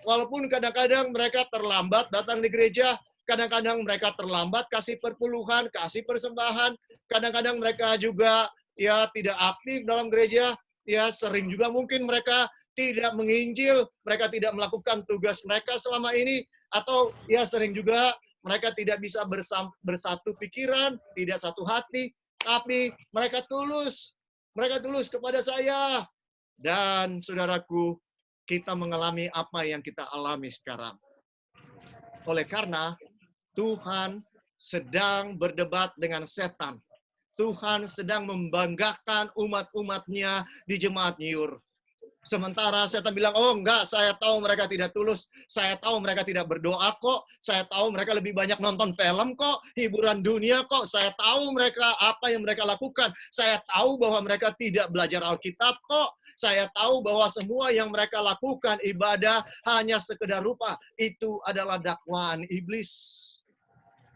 walaupun kadang-kadang mereka terlambat datang di gereja, kadang-kadang mereka terlambat kasih perpuluhan, kasih persembahan, kadang-kadang mereka juga ya tidak aktif dalam gereja, ya sering juga mungkin mereka tidak menginjil, mereka tidak melakukan tugas mereka selama ini, atau ya sering juga mereka tidak bisa bersatu pikiran, tidak satu hati, tapi mereka tulus kepada saya. Dan saudaraku, kita mengalami apa yang kita alami sekarang. Oleh karena Tuhan sedang berdebat dengan setan. Tuhan sedang membanggakan umat-umatnya di jemaat Nyiur. Sementara setan bilang, oh enggak, saya tahu mereka tidak tulus. Saya tahu mereka tidak berdoa kok. Saya tahu mereka lebih banyak nonton film kok. Hiburan dunia kok. Saya tahu mereka apa yang mereka lakukan. Saya tahu bahwa mereka tidak belajar Alkitab kok. Saya tahu bahwa semua yang mereka lakukan ibadah hanya sekedar rupa. Itu adalah dakwaan iblis.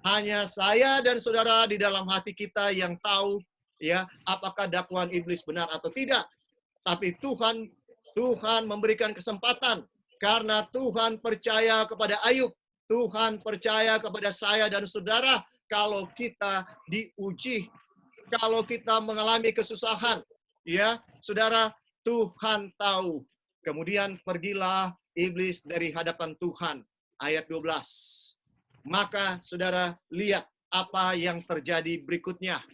Hanya saya dan saudara di dalam hati kita yang tahu ya apakah dakwaan iblis benar atau tidak. Tapi Tuhan memberikan kesempatan karena Tuhan percaya kepada Ayub. Tuhan percaya kepada saya dan saudara kalau kita diuji, kalau kita mengalami kesusahan, ya, saudara, Tuhan tahu. Kemudian pergilah iblis dari hadapan Tuhan. Ayat 12. Maka saudara lihat apa yang terjadi berikutnya.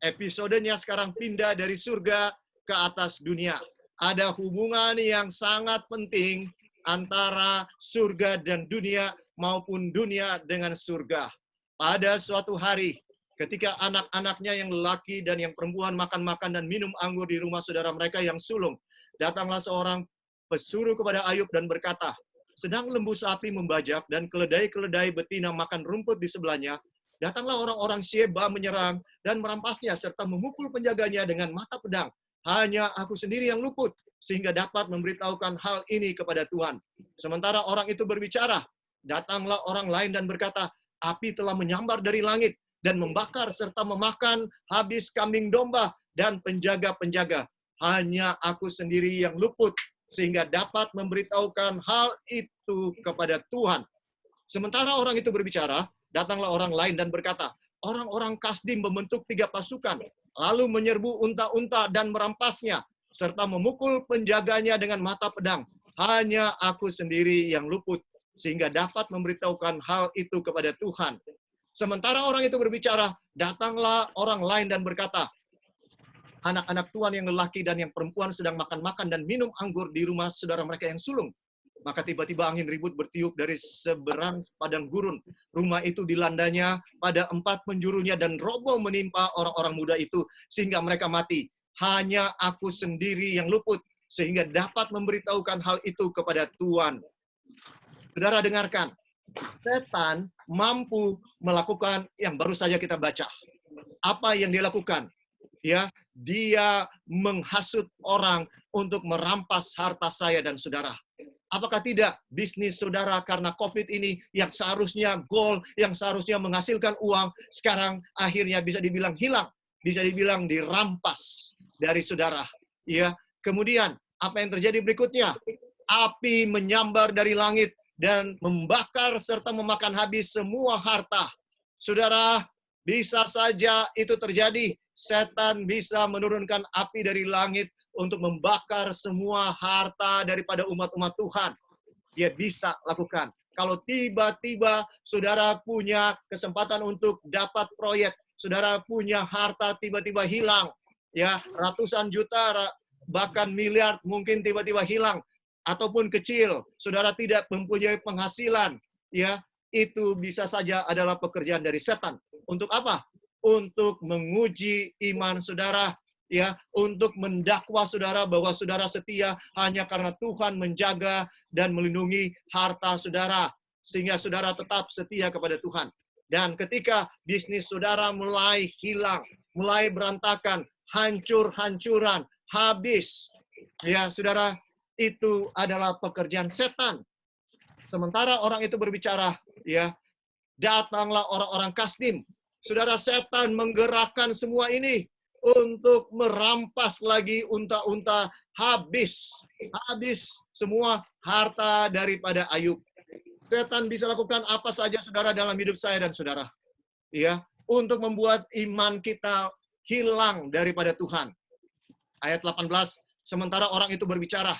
Episodenya sekarang pindah dari surga ke atas dunia. Ada hubungan yang sangat penting antara surga dan dunia maupun dunia dengan surga. Pada suatu hari, ketika anak-anaknya yang lelaki dan yang perempuan makan-makan dan minum anggur di rumah saudara mereka yang sulung, datanglah seorang pesuruh kepada Ayub dan berkata, sedang lembu sapi membajak dan keledai-keledai betina makan rumput di sebelahnya, datanglah orang-orang Sheba menyerang dan merampasnya serta memukul penjaganya dengan mata pedang. Hanya aku sendiri yang luput, sehingga dapat memberitahukan hal ini kepada Tuhan. Sementara orang itu berbicara, datanglah orang lain dan berkata, api telah menyambar dari langit dan membakar serta memakan habis kambing domba dan penjaga-penjaga. Hanya aku sendiri yang luput, sehingga dapat memberitahukan hal itu kepada Tuhan. Sementara orang itu berbicara, datanglah orang lain dan berkata, orang-orang Kasdim membentuk 3 pasukan, lalu menyerbu unta-unta dan merampasnya, serta memukul penjaganya dengan mata pedang. Hanya aku sendiri yang luput, sehingga dapat memberitahukan hal itu kepada Tuhan. Sementara orang itu berbicara, datanglah orang lain dan berkata, anak-anak tuan yang lelaki dan yang perempuan sedang makan-makan dan minum anggur di rumah saudara mereka yang sulung. Maka tiba-tiba angin ribut bertiup dari seberang padang gurun. Rumah itu dilandanya pada 4 penjurunya dan roboh menimpa orang-orang muda itu sehingga mereka mati. Hanya aku sendiri yang luput sehingga dapat memberitahukan hal itu kepada Tuhan. Saudara dengarkan, setan mampu melakukan yang baru saja kita baca. Apa yang dia lakukan? Ya, dia menghasut orang untuk merampas harta saya dan saudara. Apakah tidak bisnis saudara karena COVID ini yang seharusnya goal, yang seharusnya menghasilkan uang, sekarang akhirnya bisa dibilang hilang, bisa dibilang dirampas dari saudara. Ya, kemudian apa yang terjadi berikutnya? Api menyambar dari langit dan membakar serta memakan habis semua harta. Saudara, bisa saja itu terjadi. Setan bisa menurunkan api dari langit untuk membakar semua harta daripada umat-umat Tuhan. Dia bisa lakukan. Kalau tiba-tiba saudara punya kesempatan untuk dapat proyek, saudara punya harta tiba-tiba hilang, ya ratusan juta, bahkan miliar mungkin tiba-tiba hilang, ataupun kecil, saudara tidak mempunyai penghasilan, ya itu bisa saja adalah pekerjaan dari setan. Untuk apa? Untuk menguji iman saudara, ya, untuk mendakwa saudara bahwa saudara setia hanya karena Tuhan menjaga dan melindungi harta saudara, sehingga saudara tetap setia kepada Tuhan. Dan ketika bisnis saudara mulai hilang, mulai berantakan, hancur-hancuran, habis, ya saudara, itu adalah pekerjaan setan. Sementara orang itu berbicara, ya, datanglah orang-orang Kasdim. Saudara, setan menggerakkan semua ini untuk merampas lagi unta-unta, habis semua harta daripada Ayub. Setan bisa lakukan apa saja saudara dalam hidup saya dan saudara, ya, untuk membuat iman kita hilang daripada Tuhan. Ayat 18, sementara orang itu berbicara,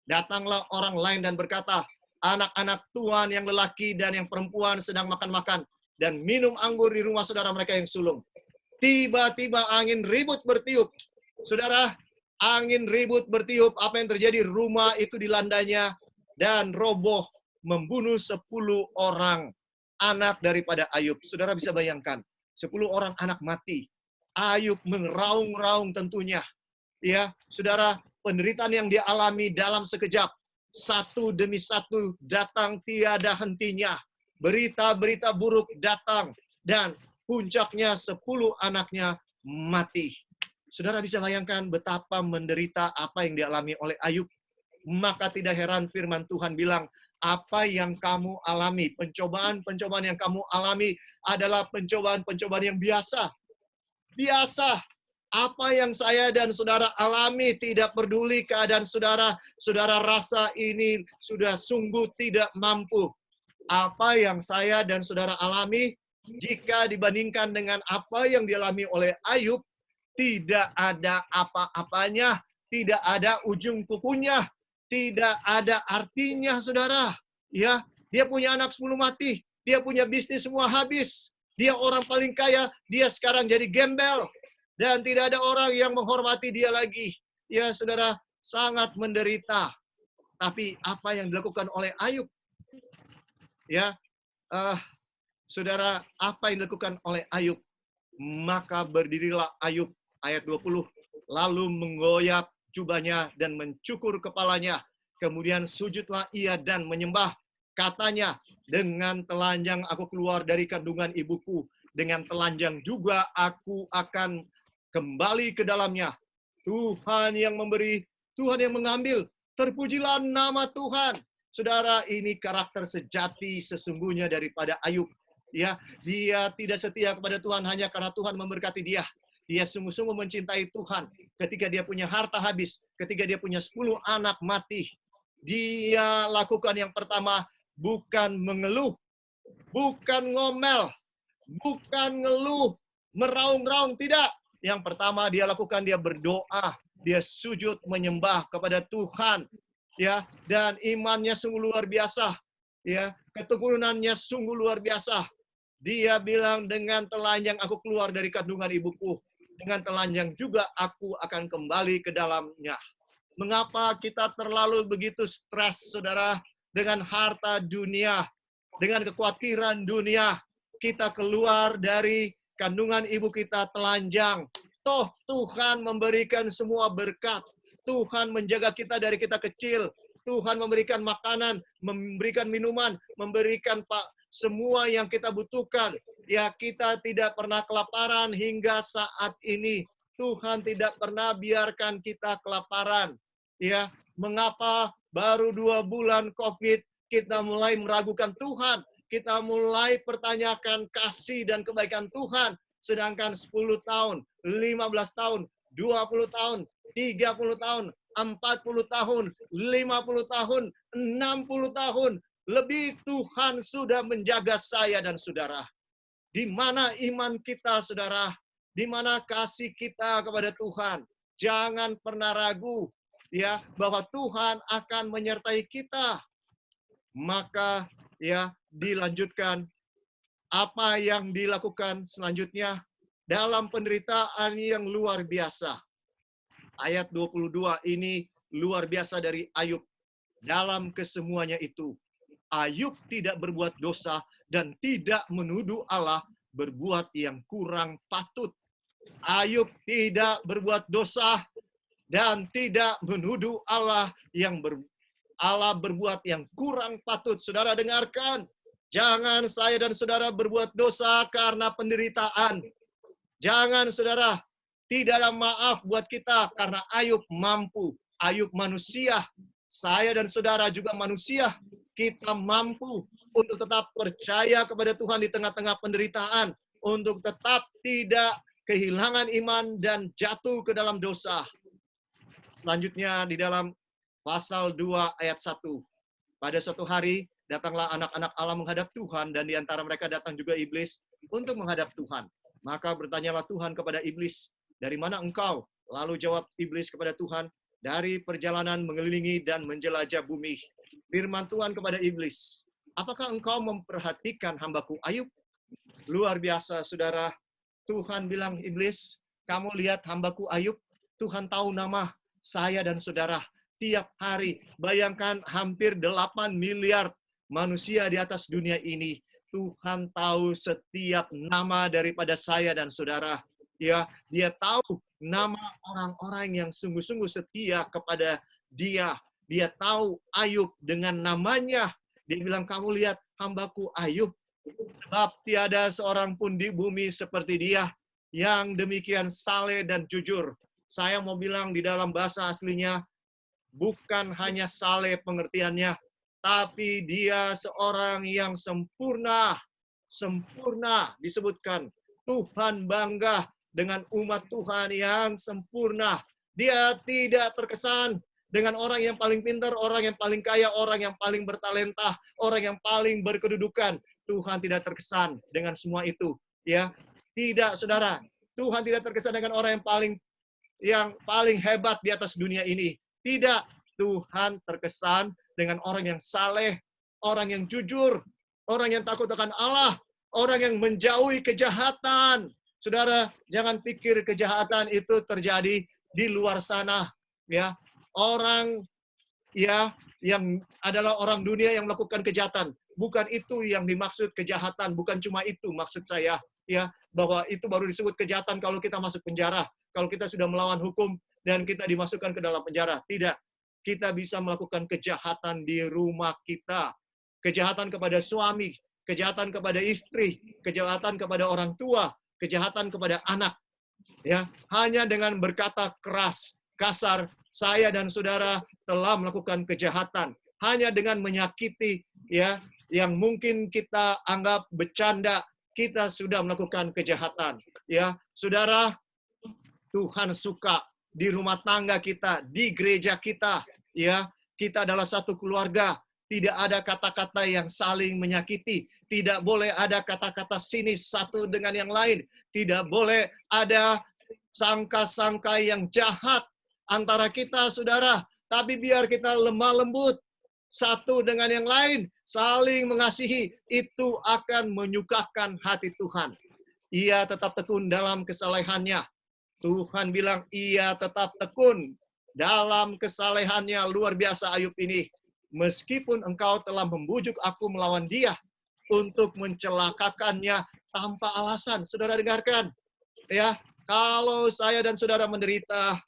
datanglah orang lain dan berkata, anak-anak tuan yang lelaki dan yang perempuan sedang makan-makan dan minum anggur di rumah saudara mereka yang sulung. Tiba-tiba angin ribut bertiup. Saudara, angin ribut bertiup. Apa yang terjadi? Rumah itu dilandanya dan roboh, membunuh 10 orang anak daripada Ayub. Saudara bisa bayangkan, 10 orang anak mati. Ayub meraung-raung tentunya. Ya, saudara, penderitaan yang dia alami dalam sekejap. Satu demi satu datang tiada hentinya. Berita-berita buruk datang dan puncaknya 10 anaknya mati. Saudara bisa bayangkan betapa menderita apa yang dialami oleh Ayub. Maka tidak heran firman Tuhan bilang, apa yang kamu alami, pencobaan-pencobaan yang kamu alami adalah pencobaan-pencobaan yang biasa. Biasa. Apa yang saya dan saudara alami tidak peduli keadaan saudara. Saudara rasa ini sudah sungguh tidak mampu. Apa yang saya dan saudara alami, jika dibandingkan dengan apa yang dialami oleh Ayub, tidak ada apa-apanya, tidak ada ujung kukunya, tidak ada artinya, saudara. Ya, dia punya anak 10 mati, dia punya bisnis semua habis. Dia orang paling kaya, dia sekarang jadi gembel. Dan tidak ada orang yang menghormati dia lagi. Ya, saudara, sangat menderita. Tapi apa yang dilakukan oleh Ayub? Ya, eh, saudara, apa yang dilakukan oleh Ayub? Maka berdirilah Ayub, ayat 20. Lalu menggoyap jubahnya dan mencukur kepalanya. Kemudian sujudlah ia dan menyembah. Katanya, dengan telanjang aku keluar dari kandungan ibuku. Dengan telanjang juga aku akan kembali ke dalamnya. Tuhan yang memberi, Tuhan yang mengambil. Terpujilah nama Tuhan. Saudara, ini karakter sejati sesungguhnya daripada Ayub. Ya, dia tidak setia kepada Tuhan hanya karena Tuhan memberkati dia. Dia sungguh-sungguh mencintai Tuhan. Ketika dia punya harta habis, ketika dia punya 10 anak mati, dia lakukan yang pertama, bukan mengeluh, bukan ngomel, bukan ngeluh, meraung-raung, tidak. Yang pertama dia lakukan, dia berdoa, dia sujud menyembah kepada Tuhan, ya, dan imannya sungguh luar biasa, ya, ketekunannya sungguh luar biasa. Dia bilang, dengan telanjang aku keluar dari kandungan ibuku, dengan telanjang juga aku akan kembali ke dalamnya. Mengapa kita terlalu begitu stres, saudara, dengan harta dunia, dengan kekhawatiran dunia? Kita keluar dari kandungan ibu kita telanjang. Toh Tuhan memberikan semua berkat. Tuhan menjaga kita dari kita kecil. Tuhan memberikan makanan, memberikan minuman, memberikan semua yang kita butuhkan. Ya, kita tidak pernah kelaparan hingga saat ini. Tuhan tidak pernah biarkan kita kelaparan. Ya, mengapa baru 2 bulan COVID kita mulai meragukan Tuhan? Kita mulai pertanyakan kasih dan kebaikan Tuhan. Sedangkan 10 tahun, 15 tahun, 20 tahun, 30 tahun, 40 tahun, 50 tahun, 60 tahun, lebih Tuhan sudah menjaga saya dan saudara. Di mana iman kita, saudara? Di mana kasih kita kepada Tuhan? Jangan pernah ragu, ya, bahwa Tuhan akan menyertai kita. Maka, ya, dilanjutkan apa yang dilakukan selanjutnya dalam penderitaan yang luar biasa. Ayat 22 ini luar biasa dari Ayub. Dalam kesemuanya itu, Ayub tidak berbuat dosa dan tidak menuduh Allah berbuat yang kurang patut. Ayub tidak berbuat dosa dan tidak menuduh Allah Allah berbuat yang kurang patut. Saudara dengarkan, jangan saya dan saudara berbuat dosa karena penderitaan. Jangan saudara, tidak ada maaf buat kita karena Ayub mampu. Ayub manusia. Saya dan saudara juga manusia. Kita mampu untuk tetap percaya kepada Tuhan di tengah-tengah penderitaan. Untuk tetap tidak kehilangan iman dan jatuh ke dalam dosa. Selanjutnya di dalam pasal 2 ayat 1. Pada suatu hari, datanglah anak-anak Allah menghadap Tuhan, dan di antara mereka datang juga iblis untuk menghadap Tuhan. Maka bertanyalah Tuhan kepada iblis, dari mana engkau? Lalu jawab iblis kepada Tuhan, dari perjalanan mengelilingi dan menjelajah bumi. Firman Tuhan kepada iblis, apakah engkau memperhatikan hambaku Ayub? Luar biasa, saudara. Tuhan bilang, iblis, kamu lihat hambaku Ayub? Tuhan tahu nama saya dan saudara. Tiap hari, bayangkan hampir 8 miliar manusia di atas dunia ini. Tuhan tahu setiap nama daripada saya dan saudara. Ya, dia tahu nama orang-orang yang sungguh-sungguh setia kepada dia. Dia tahu Ayub dengan namanya. Dia bilang, kamu lihat hambaku Ayub. Sebab tiada seorang pun di bumi seperti dia yang demikian saleh dan jujur. Saya mau bilang di dalam bahasa aslinya, bukan hanya saleh pengertiannya, tapi dia seorang yang sempurna. Sempurna disebutkan. Tuhan bangga dengan umat Tuhan yang sempurna. Dia tidak terkesan dengan orang yang paling pintar, orang yang paling kaya, orang yang paling bertalenta, orang yang paling berkedudukan. Tuhan tidak terkesan dengan semua itu. Ya, tidak, saudara. Tuhan tidak terkesan dengan orang yang paling hebat di atas dunia ini. Tidak, Tuhan terkesan dengan orang yang saleh, orang yang jujur, orang yang takut akan Allah, orang yang menjauhi kejahatan. Saudara, jangan pikir kejahatan itu terjadi di luar sana, ya. Orang ya yang adalah orang dunia yang melakukan kejahatan. Bukan itu yang dimaksud kejahatan, bukan cuma itu maksud saya, ya, bahwa itu baru disebut kejahatan kalau kita masuk penjara, kalau kita sudah melawan hukum dan kita dimasukkan ke dalam penjara. Tidak. Kita bisa melakukan kejahatan di rumah kita. Kejahatan kepada suami, kejahatan kepada istri, kejahatan kepada orang tua, kejahatan kepada anak. Ya, hanya dengan berkata keras, kasar, saya dan saudara telah melakukan kejahatan. Hanya dengan menyakiti, ya, yang mungkin kita anggap bercanda, kita sudah melakukan kejahatan. Ya, saudara, Tuhan suka di rumah tangga kita, di gereja kita, ya, kita adalah satu keluarga. Tidak ada kata-kata yang saling menyakiti. Tidak boleh ada kata-kata sinis satu dengan yang lain. Tidak boleh ada sangka-sangka yang jahat antara kita, saudara. Tapi biar kita lemah lembut satu dengan yang lain, saling mengasihi. Itu akan menyukakan hati Tuhan. Ia tetap tekun dalam kesalehannya. Tuhan bilang ia tetap tekun dalam kesalehannya. Luar biasa Ayub ini. Meskipun engkau telah membujuk aku melawan dia untuk mencelakakannya tanpa alasan. Saudara dengarkan, ya, kalau saya dan saudara menderita,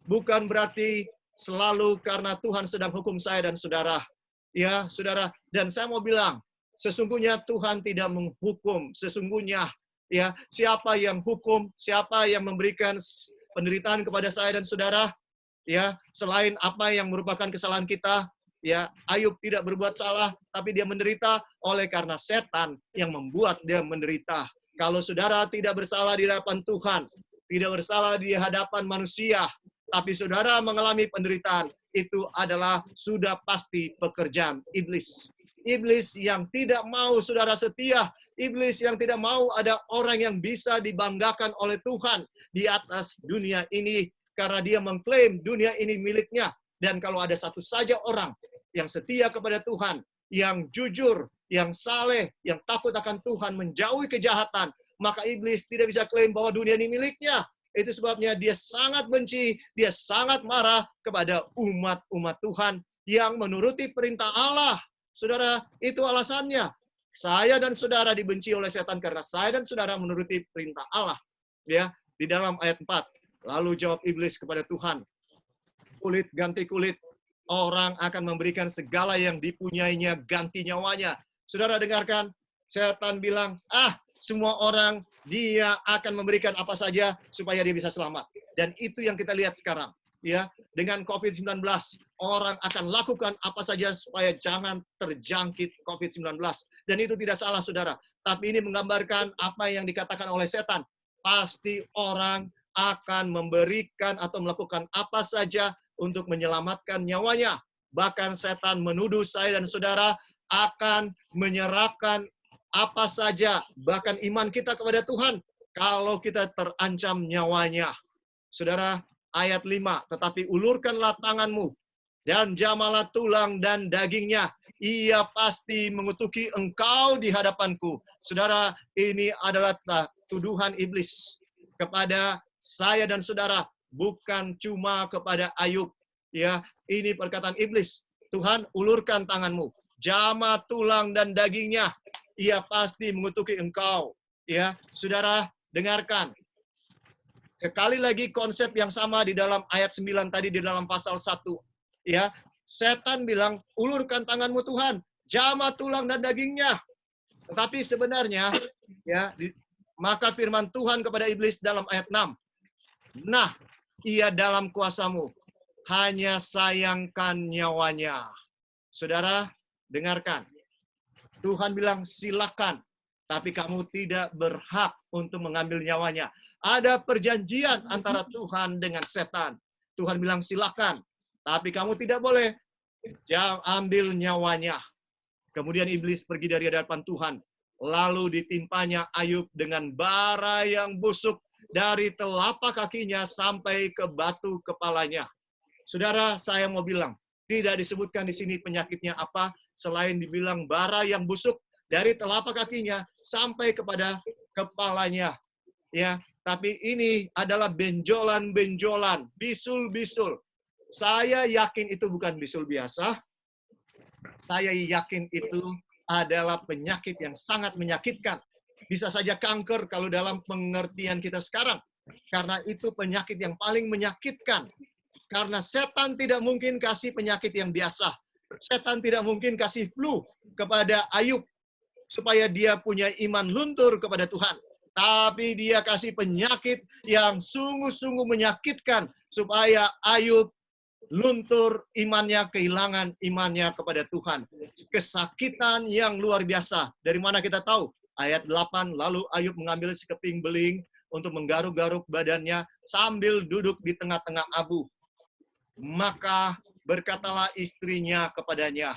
bukan berarti selalu karena Tuhan sedang hukum saya dan saudara. Ya, saudara, dan saya mau bilang, sesungguhnya Tuhan tidak menghukum. Sesungguhnya, ya, siapa yang hukum, siapa yang memberikan penderitaan kepada saya dan saudara, ya, selain apa yang merupakan kesalahan kita. Ya, Ayub tidak berbuat salah, tapi dia menderita oleh karena setan yang membuat dia menderita. Kalau saudara tidak bersalah di hadapan Tuhan, tidak bersalah di hadapan manusia, tapi saudara mengalami penderitaan, itu adalah sudah pasti pekerjaan iblis. Iblis yang tidak mau saudara setia, iblis yang tidak mau ada orang yang bisa dibanggakan oleh Tuhan di atas dunia ini, karena dia mengklaim dunia ini miliknya. Dan kalau ada satu saja orang yang setia kepada Tuhan, yang jujur, yang saleh, yang takut akan Tuhan, menjauhi kejahatan, maka iblis tidak bisa klaim bahwa dunia ini miliknya. Itu sebabnya dia sangat benci, dia sangat marah kepada umat-umat Tuhan yang menuruti perintah Allah. Saudara, itu alasannya. Saya dan saudara dibenci oleh setan karena saya dan saudara menuruti perintah Allah. Ya, di dalam ayat 4. Lalu jawab iblis kepada Tuhan, kulit ganti kulit, orang akan memberikan segala yang dipunyainya ganti nyawanya. Saudara dengarkan, setan bilang, semua orang dia akan memberikan apa saja supaya dia bisa selamat. Dan itu yang kita lihat sekarang. Ya, dengan COVID-19, orang akan lakukan apa saja supaya jangan terjangkit COVID-19. Dan itu tidak salah, saudara. Tapi ini menggambarkan apa yang dikatakan oleh setan. Pasti orang akan memberikan atau melakukan apa saja untuk menyelamatkan nyawanya. Bahkan setan menuduh saya dan saudara akan menyerahkan apa saja, bahkan iman kita kepada Tuhan, kalau kita terancam nyawanya. Saudara, ayat 5, tetapi ulurkanlah tanganmu, dan jamalah tulang dan dagingnya, ia pasti mengutuki engkau di hadapanku. Saudara, ini adalah tuduhan iblis kepada saya dan saudara, bukan cuma kepada Ayub. Ya, ini perkataan iblis. Tuhan, ulurkan tanganmu, jamah tulang dan dagingnya, ia pasti mengutuki engkau. Ya, saudara, dengarkan. Sekali lagi konsep yang sama di dalam ayat 9 tadi di dalam pasal 1. Ya, setan bilang, ulurkan tanganmu Tuhan, jamah tulang dan dagingnya. Tetapi sebenarnya, ya, maka firman Tuhan kepada iblis dalam ayat 6. Nah, ia dalam kuasamu, hanya sayangkan nyawanya. Saudara, dengarkan. Tuhan bilang silakan, tapi kamu tidak berhak untuk mengambil nyawanya. Ada perjanjian antara Tuhan dengan setan. Tuhan bilang silakan, tapi kamu tidak boleh ambil nyawanya. Kemudian iblis pergi dari hadapan Tuhan. Lalu ditimpanya Ayub dengan bara yang busuk dari telapak kakinya sampai ke batu kepalanya. Saudara, saya mau bilang, tidak disebutkan di sini penyakitnya apa, selain dibilang bara yang busuk dari telapak kakinya sampai kepada kepalanya. Ya, tapi ini adalah benjolan-benjolan, bisul-bisul. Saya yakin itu bukan bisul biasa. Saya yakin itu adalah penyakit yang sangat menyakitkan. Bisa saja kanker kalau dalam pengertian kita sekarang. Karena itu penyakit yang paling menyakitkan. Karena setan tidak mungkin kasih penyakit yang biasa. Setan tidak mungkin kasih flu kepada Ayub supaya dia punya iman luntur kepada Tuhan. Tapi dia kasih penyakit yang sungguh-sungguh menyakitkan supaya Ayub luntur imannya, kehilangan imannya kepada Tuhan. Kesakitan yang luar biasa. Dari mana kita tahu? Ayat 8, lalu Ayub mengambil sekeping beling untuk menggaruk-garuk badannya sambil duduk di tengah-tengah abu. Maka berkatalah istrinya kepadanya,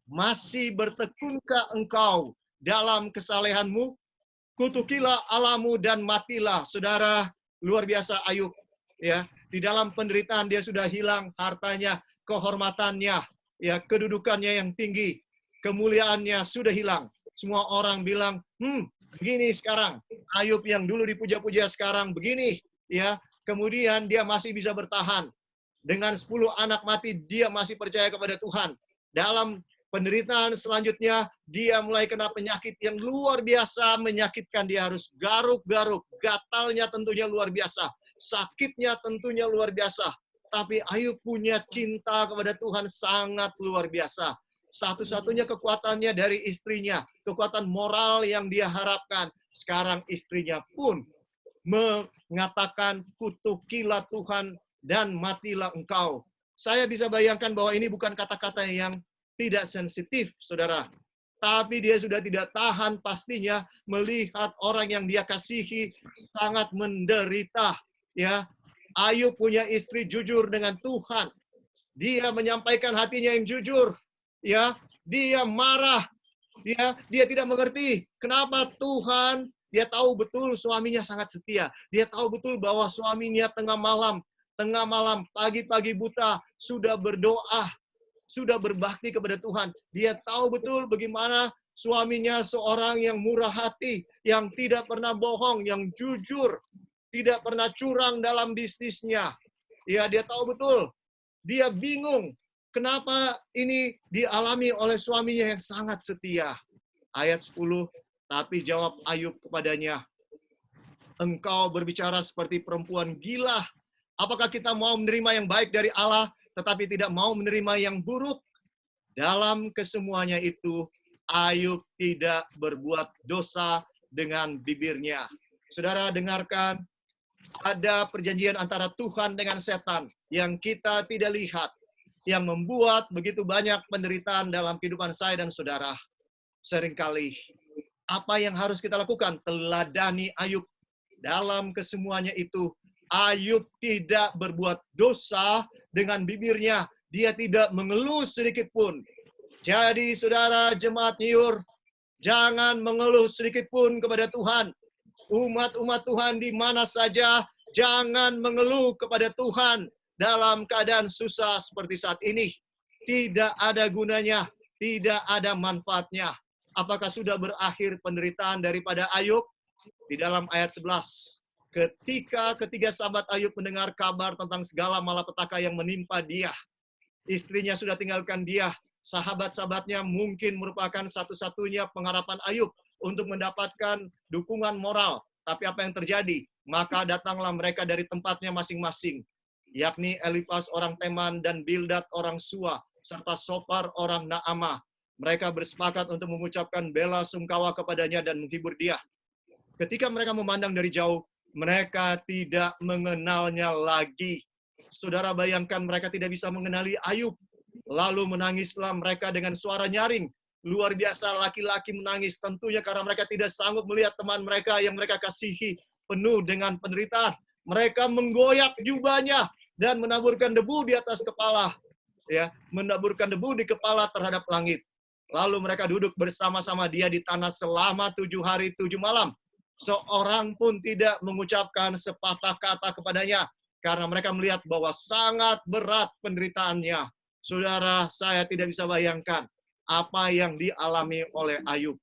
masih bertekunkah engkau dalam kesalehanmu? Kutukilah Allahmu dan matilah. Saudara, luar biasa Ayub. Ya, di dalam penderitaan dia sudah hilang hartanya, kehormatannya, ya, kedudukannya yang tinggi, kemuliaannya sudah hilang. Semua orang bilang, begini sekarang. Ayub yang dulu dipuja-puja sekarang begini, ya. Kemudian dia masih bisa bertahan. Dengan 10 anak mati, dia masih percaya kepada Tuhan. Dalam penderitaan selanjutnya, dia mulai kena penyakit yang luar biasa menyakitkan. Dia harus garuk-garuk, gatalnya tentunya luar biasa. Sakitnya tentunya luar biasa. Tapi Ayub punya cinta kepada Tuhan sangat luar biasa. Satu-satunya kekuatannya dari istrinya. Kekuatan moral yang dia harapkan. Sekarang istrinya pun mengatakan, kutukilah Tuhan dan matilah engkau. Saya bisa bayangkan bahwa ini bukan kata-kata yang tidak sensitif, saudara. Tapi dia sudah tidak tahan pastinya melihat orang yang dia kasihi sangat menderita. Ya, Ayub punya istri jujur dengan Tuhan. Dia menyampaikan hatinya yang jujur. Ya, dia marah. Dia tidak mengerti kenapa Tuhan. Dia tahu betul suaminya sangat setia. Dia tahu betul bahwa suaminya tengah malam, pagi-pagi buta sudah berdoa, sudah berbakti kepada Tuhan. Dia tahu betul bagaimana suaminya seorang yang murah hati, yang tidak pernah bohong, yang jujur, tidak pernah curang dalam bisnisnya. Ya, dia tahu betul. Dia bingung kenapa ini dialami oleh suaminya yang sangat setia. Ayat 10, tapi jawab Ayub kepadanya, engkau berbicara seperti perempuan gila. Apakah kita mau menerima yang baik dari Allah, tetapi tidak mau menerima yang buruk? Dalam kesemuanya itu, Ayub tidak berbuat dosa dengan bibirnya. Saudara, dengarkan, ada perjanjian antara Tuhan dengan setan yang kita tidak lihat, yang membuat begitu banyak penderitaan dalam kehidupan saya dan saudara. Seringkali, apa yang harus kita lakukan? Teladani Ayub. Dalam kesemuanya itu, Ayub tidak berbuat dosa dengan bibirnya. Dia tidak mengeluh sedikit pun. Jadi, saudara jemaat Nyur, jangan mengeluh sedikit pun kepada Tuhan. Umat-umat Tuhan di mana saja, jangan mengeluh kepada Tuhan dalam keadaan susah seperti saat ini. Tidak ada gunanya, tidak ada manfaatnya. Apakah sudah berakhir penderitaan daripada Ayub? Di dalam ayat 11. Ketika ketiga sahabat Ayub mendengar kabar tentang segala malapetaka yang menimpa dia, istrinya sudah tinggalkan dia, sahabat-sahabatnya mungkin merupakan satu-satunya pengharapan Ayub untuk mendapatkan dukungan moral. Tapi apa yang terjadi? Maka datanglah mereka dari tempatnya masing-masing, yakni Elifas orang Teman dan Bildad orang Sua, serta Sofar orang Naamah. Mereka bersepakat untuk mengucapkan bela sungkawa kepadanya dan menghibur dia. Ketika mereka memandang dari jauh, mereka tidak mengenalnya lagi. Saudara bayangkan mereka tidak bisa mengenali Ayub. Lalu menangislah mereka dengan suara nyaring. Luar biasa, laki-laki menangis tentunya karena mereka tidak sanggup melihat teman mereka yang mereka kasihi penuh dengan penderitaan. Mereka menggoyak jubahnya dan menaburkan debu di atas kepala. Ya, menaburkan debu di kepala terhadap langit. Lalu mereka duduk bersama-sama dia di tanah selama 7 hari 7 malam. Seorang pun tidak mengucapkan sepatah kata kepadanya, karena mereka melihat bahwa sangat berat penderitaannya. Saudara, saya tidak bisa bayangkan apa yang dialami oleh Ayub.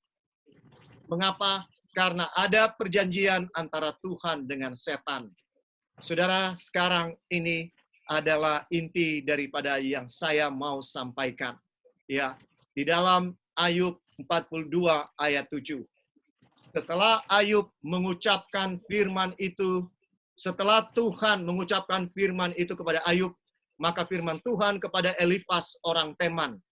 Mengapa? Karena ada perjanjian antara Tuhan dengan setan. Saudara, sekarang ini adalah inti daripada yang saya mau sampaikan. Ya, di dalam Ayub 42 ayat 7. Setelah Ayub mengucapkan firman itu, setelah Tuhan mengucapkan firman itu kepada Ayub, maka firman Tuhan kepada Elifas orang Teman,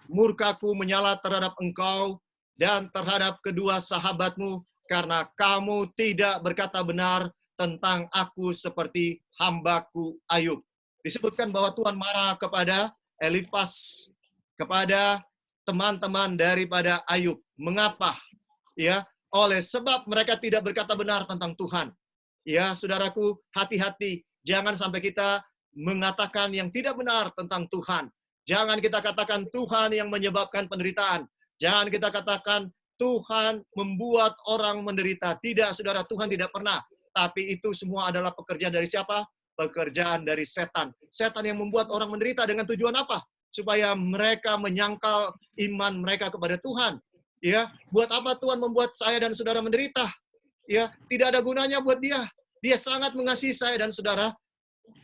murkaku menyala terhadap engkau dan terhadap kedua sahabatmu, karena kamu tidak berkata benar tentang aku seperti hambaku Ayub. Disebutkan bahwa Tuhan marah kepada Elifas, kepada teman-teman daripada Ayub. Mengapa? Ya, oleh sebab mereka tidak berkata benar tentang Tuhan. Ya, saudaraku, hati-hati. Jangan sampai kita mengatakan yang tidak benar tentang Tuhan. Jangan kita katakan Tuhan yang menyebabkan penderitaan. Jangan kita katakan Tuhan membuat orang menderita. Tidak, saudara, Tuhan tidak pernah. Tapi itu semua adalah pekerjaan dari siapa? Pekerjaan dari setan. Setan yang membuat orang menderita dengan tujuan apa? Supaya mereka menyangkal iman mereka kepada Tuhan. Ya, buat apa Tuhan membuat saya dan saudara menderita? Ya, tidak ada gunanya buat dia. Dia sangat mengasihi saya dan saudara.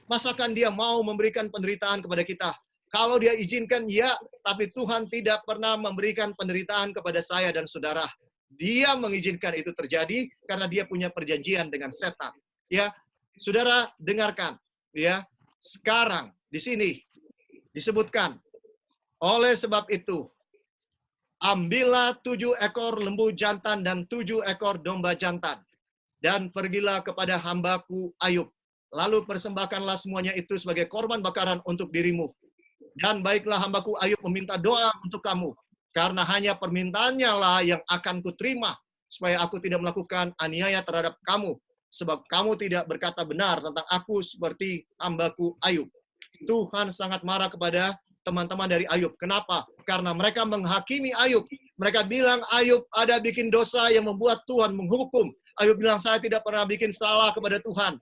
Masakan dia mau memberikan penderitaan kepada kita? Kalau dia izinkan, ya, tapi Tuhan tidak pernah memberikan penderitaan kepada saya dan saudara. Dia mengizinkan itu terjadi karena dia punya perjanjian dengan setan. Ya, saudara dengarkan. Ya, sekarang di sini disebutkan, oleh sebab itu, ambillah 7 ekor lembu jantan dan 7 ekor domba jantan, dan pergilah kepada hambaku Ayub. Lalu persembahkanlah semuanya itu sebagai korban bakaran untuk dirimu. Dan baiklah hambaku Ayub meminta doa untuk kamu, karena hanya permintaannya lah yang akan kuterima, supaya aku tidak melakukan aniaya terhadap kamu, sebab kamu tidak berkata benar tentang aku seperti hambaku Ayub. Tuhan sangat marah kepada teman-teman dari Ayub. Kenapa? Karena mereka menghakimi Ayub. Mereka bilang Ayub ada bikin dosa yang membuat Tuhan menghukum. Ayub bilang, saya tidak pernah bikin salah kepada Tuhan.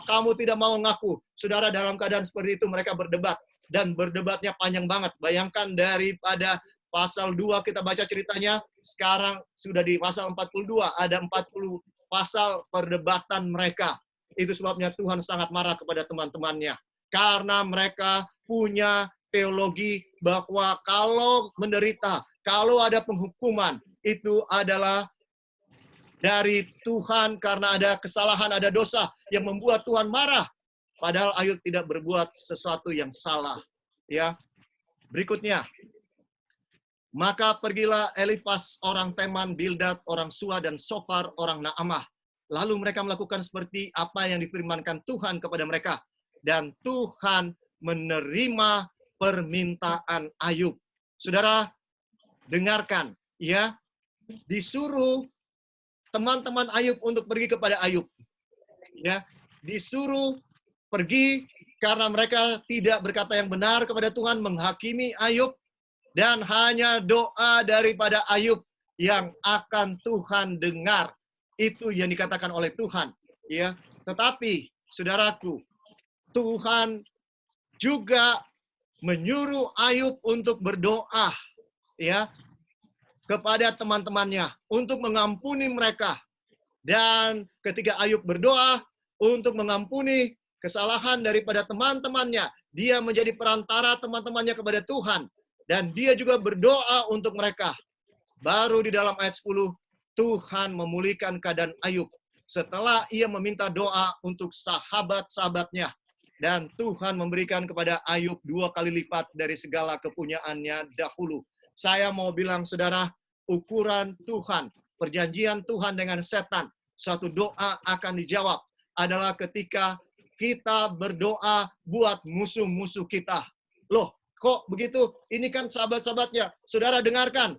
Kamu tidak mau ngaku. Saudara, dalam keadaan seperti itu mereka berdebat. Dan berdebatnya panjang banget. Bayangkan daripada pasal 2 kita baca ceritanya, sekarang sudah di pasal 42. Ada 40 pasal perdebatan mereka. Itu sebabnya Tuhan sangat marah kepada teman-temannya. Karena mereka punya teologi bahwa kalau menderita, kalau ada penghukuman, itu adalah dari Tuhan karena ada kesalahan, ada dosa yang membuat Tuhan marah. Padahal Ayub tidak berbuat sesuatu yang salah. Ya, berikutnya. Maka pergilah Elifas orang Teman, Bildad orang Sua, dan Sofar orang Naamah. Lalu mereka melakukan seperti apa yang difirmankan Tuhan kepada mereka. Dan Tuhan menerima permintaan Ayub. Saudara, dengarkan, ya, disuruh teman-teman Ayub untuk pergi kepada Ayub. Ya, disuruh pergi karena mereka tidak berkata yang benar kepada Tuhan, menghakimi Ayub, dan hanya doa daripada Ayub yang akan Tuhan dengar. Itu yang dikatakan oleh Tuhan. Ya, tetapi, saudaraku, Tuhan juga menyuruh Ayub untuk berdoa, ya, kepada teman-temannya untuk mengampuni mereka. Dan ketika Ayub berdoa untuk mengampuni kesalahan daripada teman-temannya, dia menjadi perantara teman-temannya kepada Tuhan. Dan dia juga berdoa untuk mereka. Baru di dalam ayat 10, Tuhan memulihkan keadaan Ayub. Setelah ia meminta doa untuk sahabat-sahabatnya. Dan Tuhan memberikan kepada Ayub 2 kali lipat dari segala kepunyaannya dahulu. Saya mau bilang, saudara, ukuran Tuhan, perjanjian Tuhan dengan setan, suatu doa akan dijawab adalah ketika kita berdoa buat musuh-musuh kita. Loh, kok begitu? Ini kan sahabat-sahabatnya. Saudara dengarkan,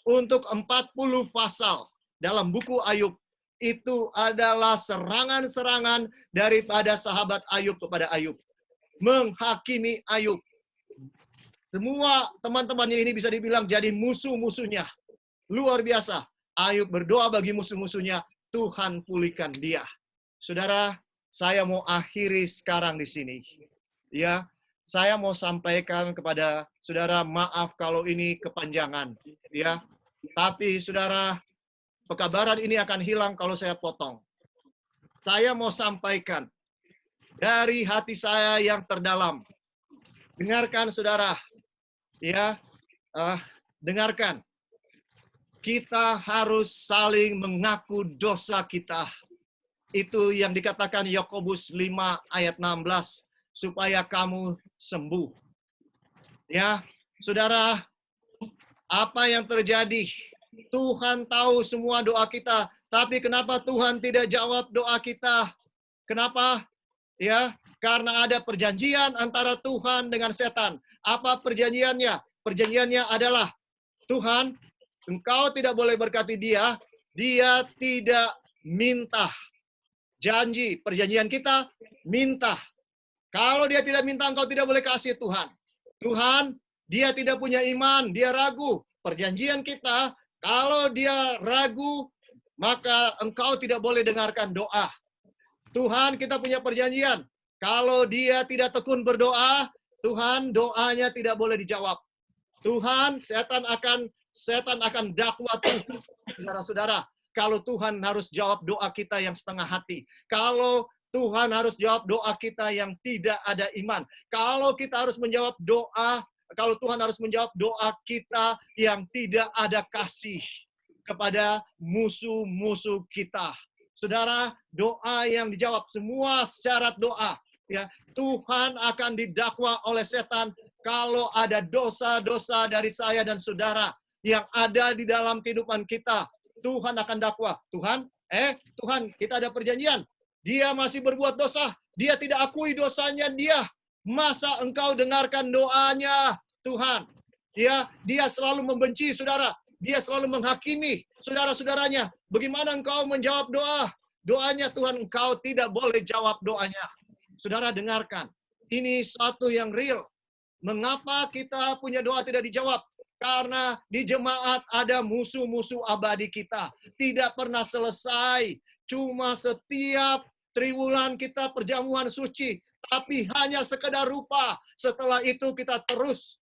untuk 40 pasal dalam buku Ayub, itu adalah serangan-serangan daripada sahabat Ayub kepada Ayub. Menghakimi Ayub. Semua teman-temannya ini bisa dibilang jadi musuh-musuhnya. Luar biasa. Ayub berdoa bagi musuh-musuhnya, Tuhan pulihkan dia. Saudara, saya mau akhiri sekarang di sini. Ya, saya mau sampaikan kepada saudara, maaf kalau ini kepanjangan. Ya, Tapi saudara, pekabaran ini akan hilang kalau saya potong. Saya mau sampaikan dari hati saya yang terdalam. Dengarkan saudara, ya, dengarkan. Kita harus saling mengaku dosa kita. Itu yang dikatakan Yakobus 5 ayat 16, supaya kamu sembuh. Ya, saudara, apa yang terjadi? Tuhan tahu semua doa kita, tapi kenapa Tuhan tidak jawab doa kita? Kenapa? Ya, karena ada perjanjian antara Tuhan dengan setan. Apa perjanjiannya? Perjanjiannya adalah, Tuhan, Engkau tidak boleh berkati dia, dia tidak minta. Janji, perjanjian kita, minta. Kalau dia tidak minta, engkau tidak boleh kasih Tuhan. Tuhan, dia tidak punya iman, dia ragu. Perjanjian kita, kalau dia ragu, maka engkau tidak boleh dengarkan doa. Tuhan, kita punya perjanjian. Kalau dia tidak tekun berdoa, Tuhan, doanya tidak boleh dijawab. Tuhan, setan akan dakwa Tuhan. Saudara-saudara, kalau Tuhan harus jawab doa kita yang setengah hati. Kalau Tuhan harus jawab doa kita yang tidak ada iman. Kalau kita harus menjawab doa, kalau Tuhan harus menjawab doa kita yang tidak ada kasih kepada musuh-musuh kita. Saudara, doa yang dijawab, semua syarat doa, ya, Tuhan akan didakwa oleh setan kalau ada dosa-dosa dari saya dan saudara yang ada di dalam kehidupan kita. Tuhan akan dakwa. Tuhan, kita ada perjanjian. Dia masih berbuat dosa. Dia tidak akui dosanya dia. Masa engkau dengarkan doanya, Tuhan? Ya, dia selalu membenci saudara. Dia selalu menghakimi saudara-saudaranya. Bagaimana engkau menjawab doa? Doanya Tuhan, engkau tidak boleh jawab doanya. Saudara dengarkan. Ini suatu yang real. Mengapa kita punya doa tidak dijawab? Karena di jemaat ada musuh-musuh abadi kita. Tidak pernah selesai. Cuma setiap triwulan kita perjamuan suci. Tapi hanya sekedar rupa. Setelah itu kita terus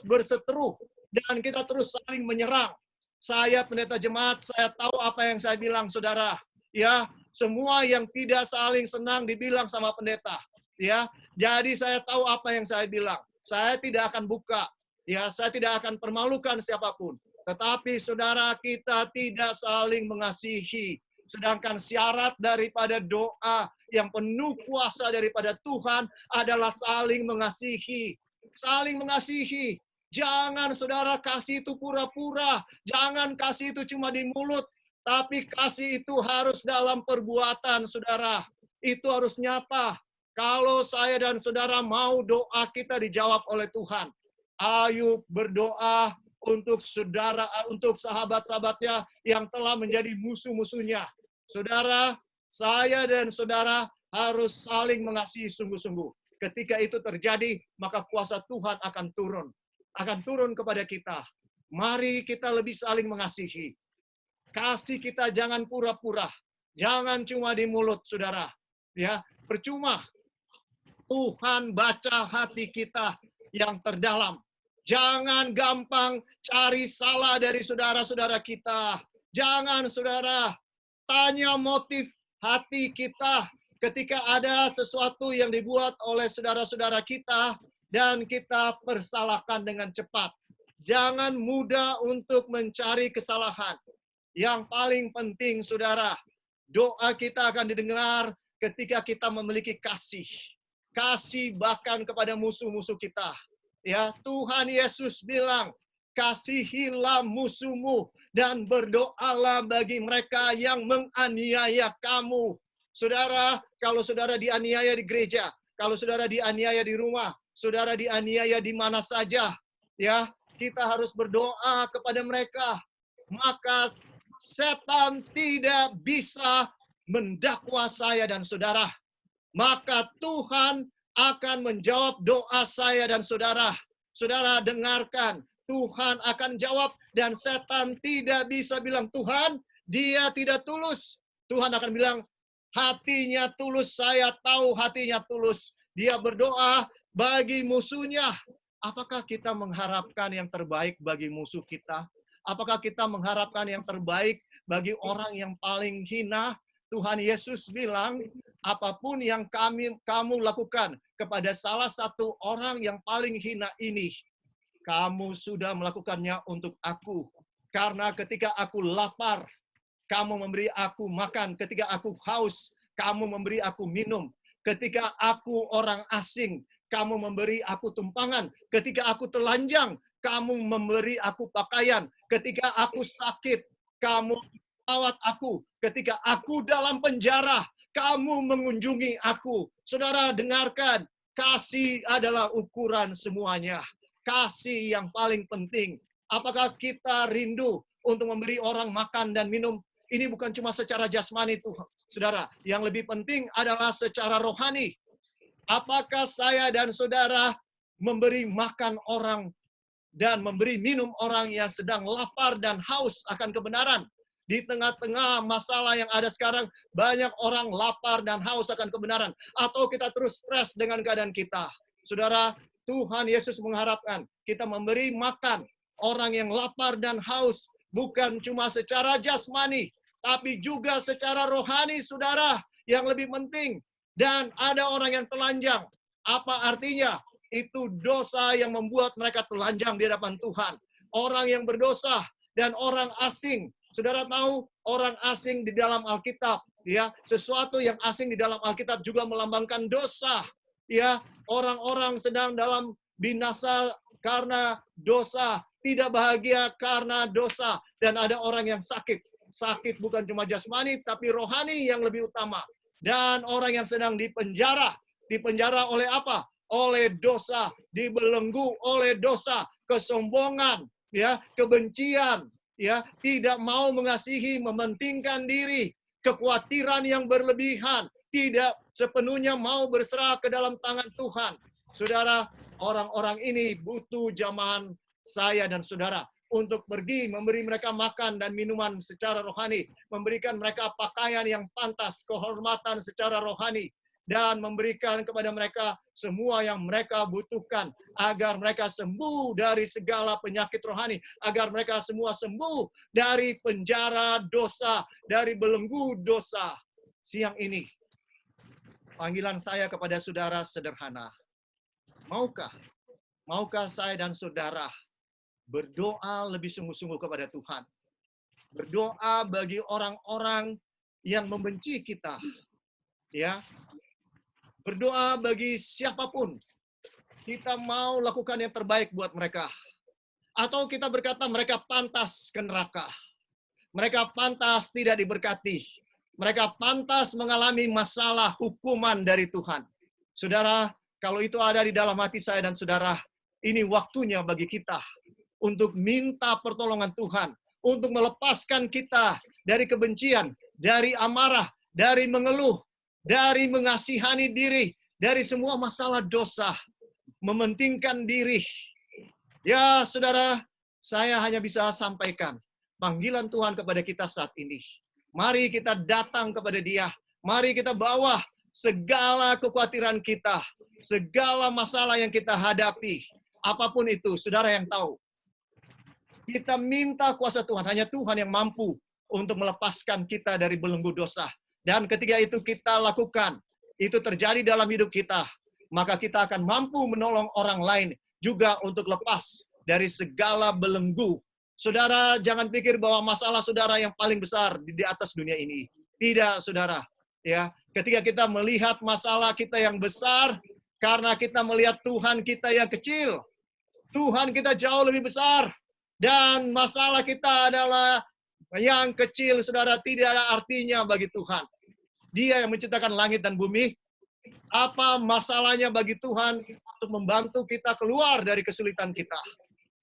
berseteru. Dan kita terus saling menyerang. Saya pendeta jemaat, saya tahu apa yang saya bilang, saudara. Ya, semua yang tidak saling senang dibilang sama pendeta. Ya, jadi saya tahu apa yang saya bilang. Saya tidak akan buka. Ya, saya tidak akan permalukan siapapun. Tetapi saudara, kita tidak saling mengasihi. Sedangkan syarat daripada doa yang penuh kuasa daripada Tuhan adalah saling mengasihi. Saling mengasihi. Jangan saudara kasih itu pura-pura. Jangan kasih itu cuma di mulut. Tapi kasih itu harus dalam perbuatan, saudara. Itu harus nyata. Kalau saya dan saudara mau doa kita dijawab oleh Tuhan. Ayub berdoa untuk saudara, untuk sahabat-sahabatnya yang telah menjadi musuh-musuhnya. Saudara, saya dan saudara harus saling mengasihi sungguh-sungguh. Ketika itu terjadi, maka kuasa Tuhan akan turun. Akan turun kepada kita. Mari kita lebih saling mengasihi. Kasih kita jangan pura-pura. Jangan cuma di mulut, saudara. Ya, percuma. Tuhan baca hati kita yang terdalam. Jangan gampang cari salah dari saudara-saudara kita. Jangan, saudara, tanya motif hati kita ketika ada sesuatu yang dibuat oleh saudara-saudara kita dan kita persalahkan dengan cepat. Jangan mudah untuk mencari kesalahan. Yang paling penting, saudara, doa kita akan didengar ketika kita memiliki kasih. Kasih bahkan kepada musuh-musuh kita. Ya, Tuhan Yesus bilang, kasihilah musuhmu dan berdoalah bagi mereka yang menganiaya kamu. Saudara, kalau saudara dianiaya di gereja, kalau saudara dianiaya di rumah, saudara dianiaya di mana saja, ya, kita harus berdoa kepada mereka. Maka setan tidak bisa mendakwa saya dan saudara. Maka Tuhan akan menjawab doa saya dan saudara. Saudara dengarkan, Tuhan akan jawab dan setan tidak bisa bilang, Tuhan, dia tidak tulus. Tuhan akan bilang, hatinya tulus, saya tahu hatinya tulus. Dia berdoa bagi musuhnya. Apakah kita mengharapkan yang terbaik bagi musuh kita? Apakah kita mengharapkan yang terbaik bagi orang yang paling hina? Tuhan Yesus bilang, apapun yang kamu lakukan kepada salah satu orang yang paling hina ini, kamu sudah melakukannya untuk aku. Karena ketika aku lapar, kamu memberi aku makan. Ketika aku haus, kamu memberi aku minum. Ketika aku orang asing, kamu memberi aku tumpangan. Ketika aku telanjang, kamu memberi aku pakaian. Ketika aku sakit, kamu merawat aku. Ketika aku dalam penjara, kamu mengunjungi aku. Saudara, dengarkan. Kasih adalah ukuran semuanya. Kasih yang paling penting. Apakah kita rindu untuk memberi orang makan dan minum? Ini bukan cuma secara jasmani, Tuhan. Saudara, yang lebih penting adalah secara rohani. Apakah saya dan saudara memberi makan orang dan memberi minum orang yang sedang lapar dan haus akan kebenaran? Di tengah-tengah masalah yang ada sekarang, banyak orang lapar dan haus akan kebenaran. Atau kita terus stres dengan keadaan kita. Saudara, Tuhan Yesus mengharapkan kita memberi makan orang yang lapar dan haus, bukan cuma secara jasmani, tapi juga secara rohani, saudara, yang lebih penting. Dan ada orang yang telanjang. Apa artinya? Itu dosa yang membuat mereka telanjang di hadapan Tuhan. Orang yang berdosa dan orang asing. Saudara tahu, orang asing di dalam Alkitab, ya, sesuatu yang asing di dalam Alkitab juga melambangkan dosa. Ya, orang-orang sedang dalam binasa karena dosa, tidak bahagia karena dosa, dan ada orang yang sakit. Sakit bukan cuma jasmani, tapi rohani yang lebih utama. Dan orang yang sedang dipenjara. Dipenjara oleh apa? Oleh dosa, dibelenggu oleh dosa, kesombongan, ya, kebencian, ya, tidak mau mengasihi, mementingkan diri, kekhawatiran yang berlebihan, tidak sepenuhnya mau berserah ke dalam tangan Tuhan. Saudara, orang-orang ini butuh jamahan saya dan saudara untuk pergi memberi mereka makan dan minuman secara rohani, memberikan mereka pakaian yang pantas, kehormatan secara rohani, dan memberikan kepada mereka semua yang mereka butuhkan agar mereka sembuh dari segala penyakit rohani, agar mereka semua sembuh dari penjara dosa, dari belenggu dosa. Siang ini, panggilan saya kepada saudara sederhana. Maukah saya dan saudara berdoa lebih sungguh-sungguh kepada Tuhan? Berdoa bagi orang-orang yang membenci kita, ya. Berdoa bagi siapapun. Kita mau lakukan yang terbaik buat mereka. Atau kita berkata mereka pantas ke neraka. Mereka pantas tidak diberkati. Mereka pantas mengalami masalah hukuman dari Tuhan. Saudara, kalau itu ada di dalam hati saya dan saudara, ini waktunya bagi kita untuk minta pertolongan Tuhan. Untuk melepaskan kita dari kebencian, dari amarah, dari mengeluh, dari mengasihani diri, dari semua masalah dosa, mementingkan diri. Ya, saudara, saya hanya bisa sampaikan panggilan Tuhan kepada kita saat ini. Mari kita datang kepada Dia. Mari kita bawa segala kekhawatiran kita, segala masalah yang kita hadapi. Apapun itu, saudara yang tahu. Kita minta kuasa Tuhan. Hanya Tuhan yang mampu untuk melepaskan kita dari belenggu dosa. Dan ketika itu kita lakukan, itu terjadi dalam hidup kita, maka kita akan mampu menolong orang lain juga untuk lepas dari segala belenggu. Saudara, jangan pikir bahwa masalah saudara yang paling besar di atas dunia ini. Tidak, saudara. Ya, ketika kita melihat masalah kita yang besar, karena kita melihat Tuhan kita yang kecil, Tuhan kita jauh lebih besar, dan masalah kita adalah yang kecil, saudara, tidak ada artinya bagi Tuhan. Dia yang menciptakan langit dan bumi. Apa masalahnya bagi Tuhan untuk membantu kita keluar dari kesulitan kita?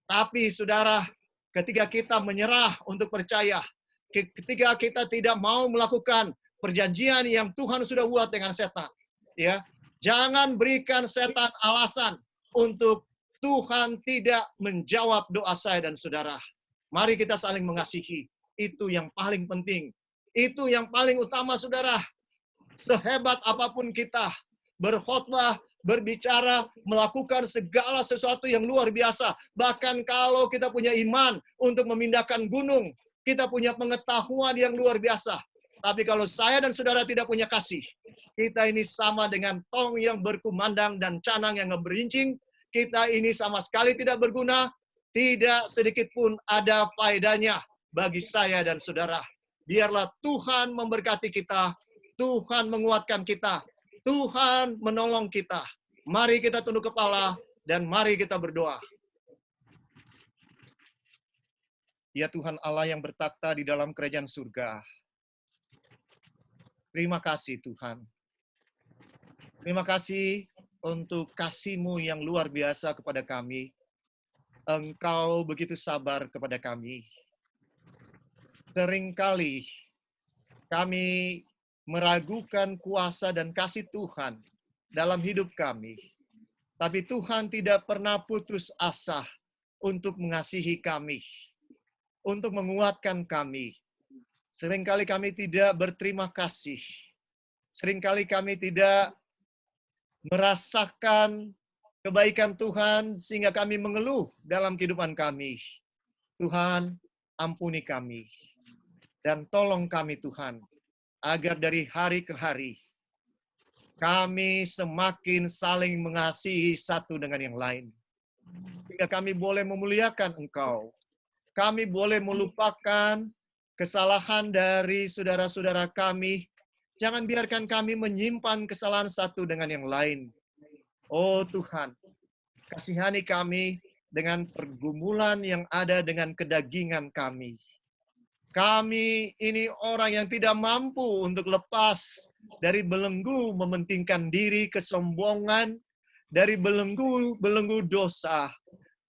Tapi, saudara, ketika kita menyerah untuk percaya, ketika kita tidak mau melakukan perjanjian yang Tuhan sudah buat dengan setan, ya, jangan berikan setan alasan untuk Tuhan tidak menjawab doa saya dan saudara. Mari kita saling mengasihi. Itu yang paling penting. Itu yang paling utama, saudara. Sehebat apapun kita berkhotbah, berbicara, melakukan segala sesuatu yang luar biasa. Bahkan kalau kita punya iman untuk memindahkan gunung, kita punya pengetahuan yang luar biasa. Tapi kalau saya dan saudara tidak punya kasih, kita ini sama dengan tong yang berkumandang dan canang yang berincing. Kita ini sama sekali tidak berguna, tidak sedikit pun ada faedahnya bagi saya dan saudara. Biarlah Tuhan memberkati kita, Tuhan menguatkan kita, Tuhan menolong kita. Mari kita tunduk kepala dan mari kita berdoa. Ya Tuhan Allah yang bertakhta di dalam kerajaan surga. Terima kasih Tuhan. Terima kasih untuk kasih-Mu yang luar biasa kepada kami. Engkau begitu sabar kepada kami. Seringkali kami meragukan kuasa dan kasih Tuhan dalam hidup kami. Tapi Tuhan tidak pernah putus asa untuk mengasihi kami, untuk menguatkan kami. Seringkali kami tidak berterima kasih. Seringkali kami tidak merasakan kebaikan Tuhan sehingga kami mengeluh dalam kehidupan kami. Tuhan, ampuni kami. Dan tolong kami Tuhan, agar dari hari ke hari, kami semakin saling mengasihi satu dengan yang lain. Sehingga kami boleh memuliakan Engkau. Kami boleh melupakan kesalahan dari saudara-saudara kami. Jangan biarkan kami menyimpan kesalahan satu dengan yang lain. Oh Tuhan, kasihani kami dengan pergumulan yang ada dengan kedagingan kami. Kami ini orang yang tidak mampu untuk lepas dari belenggu mementingkan diri, kesombongan, dari belenggu dosa.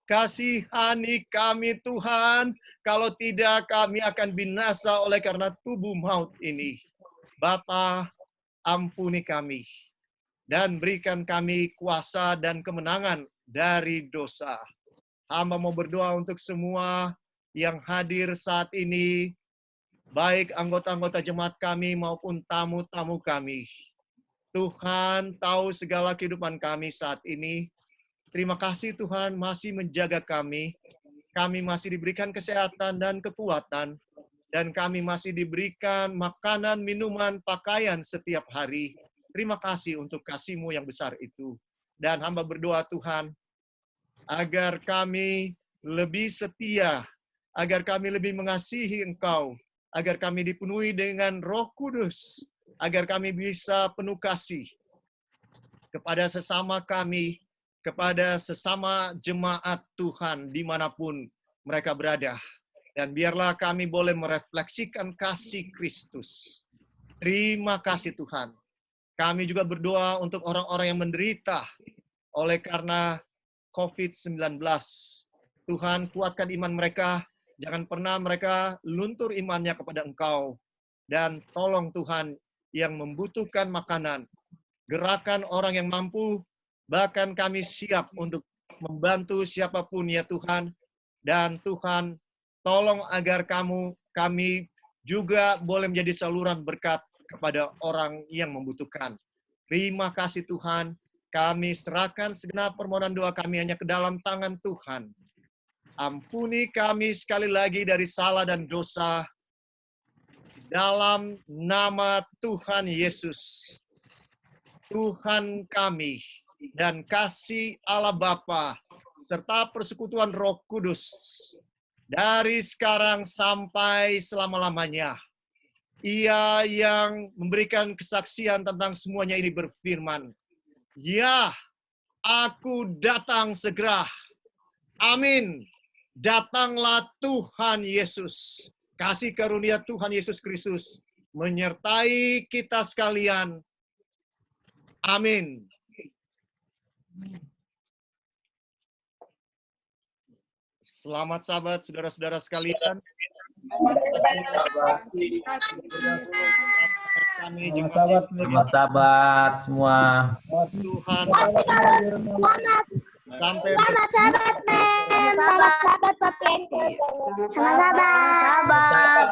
Kasihani kami Tuhan, kalau tidak kami akan binasa oleh karena tubuh maut ini. Bapa, ampuni kami dan berikan kami kuasa dan kemenangan dari dosa. Hamba mau berdoa untuk semua yang hadir saat ini, baik anggota-anggota jemaat kami maupun tamu-tamu kami. Tuhan tahu segala kehidupan kami saat ini. Terima kasih Tuhan masih menjaga kami. Kami masih diberikan kesehatan dan kekuatan. Dan kami masih diberikan makanan, minuman, pakaian setiap hari. Terima kasih untuk kasih-Mu yang besar itu. Dan hamba berdoa Tuhan, agar kami lebih setia, agar kami lebih mengasihi Engkau, agar kami dipenuhi dengan Roh Kudus, agar kami bisa penuh kasih kepada sesama kami, kepada sesama jemaat Tuhan dimanapun mereka berada. Dan biarlah kami boleh merefleksikan kasih Kristus. Terima kasih Tuhan. Kami juga berdoa untuk orang-orang yang menderita oleh karena COVID-19. Tuhan, kuatkan iman mereka. Jangan pernah mereka luntur imannya kepada Engkau. Dan tolong Tuhan yang membutuhkan makanan. Gerakan orang yang mampu. Bahkan kami siap untuk membantu siapapun ya Tuhan. Dan Tuhan, tolong agar kami juga boleh menjadi saluran berkat kepada orang yang membutuhkan. Terima kasih Tuhan. Kami serahkan segenap permohonan doa kami hanya ke dalam tangan Tuhan. Ampuni kami sekali lagi dari salah dan dosa. Dalam nama Tuhan Yesus. Tuhan kami dan kasih Allah Bapa serta persekutuan Roh Kudus dari sekarang sampai selama-lamanya. Ia yang memberikan kesaksian tentang semuanya ini berfirman, "Ya, aku datang segera." Amin. Datanglah Tuhan Yesus. Kasih karunia Tuhan Yesus Kristus menyertai kita sekalian. Amin. Selamat sahabat, saudara-saudara sekalian. Selamat sahabat semua. Tuhan sampai sahabat Papi. Sahabat.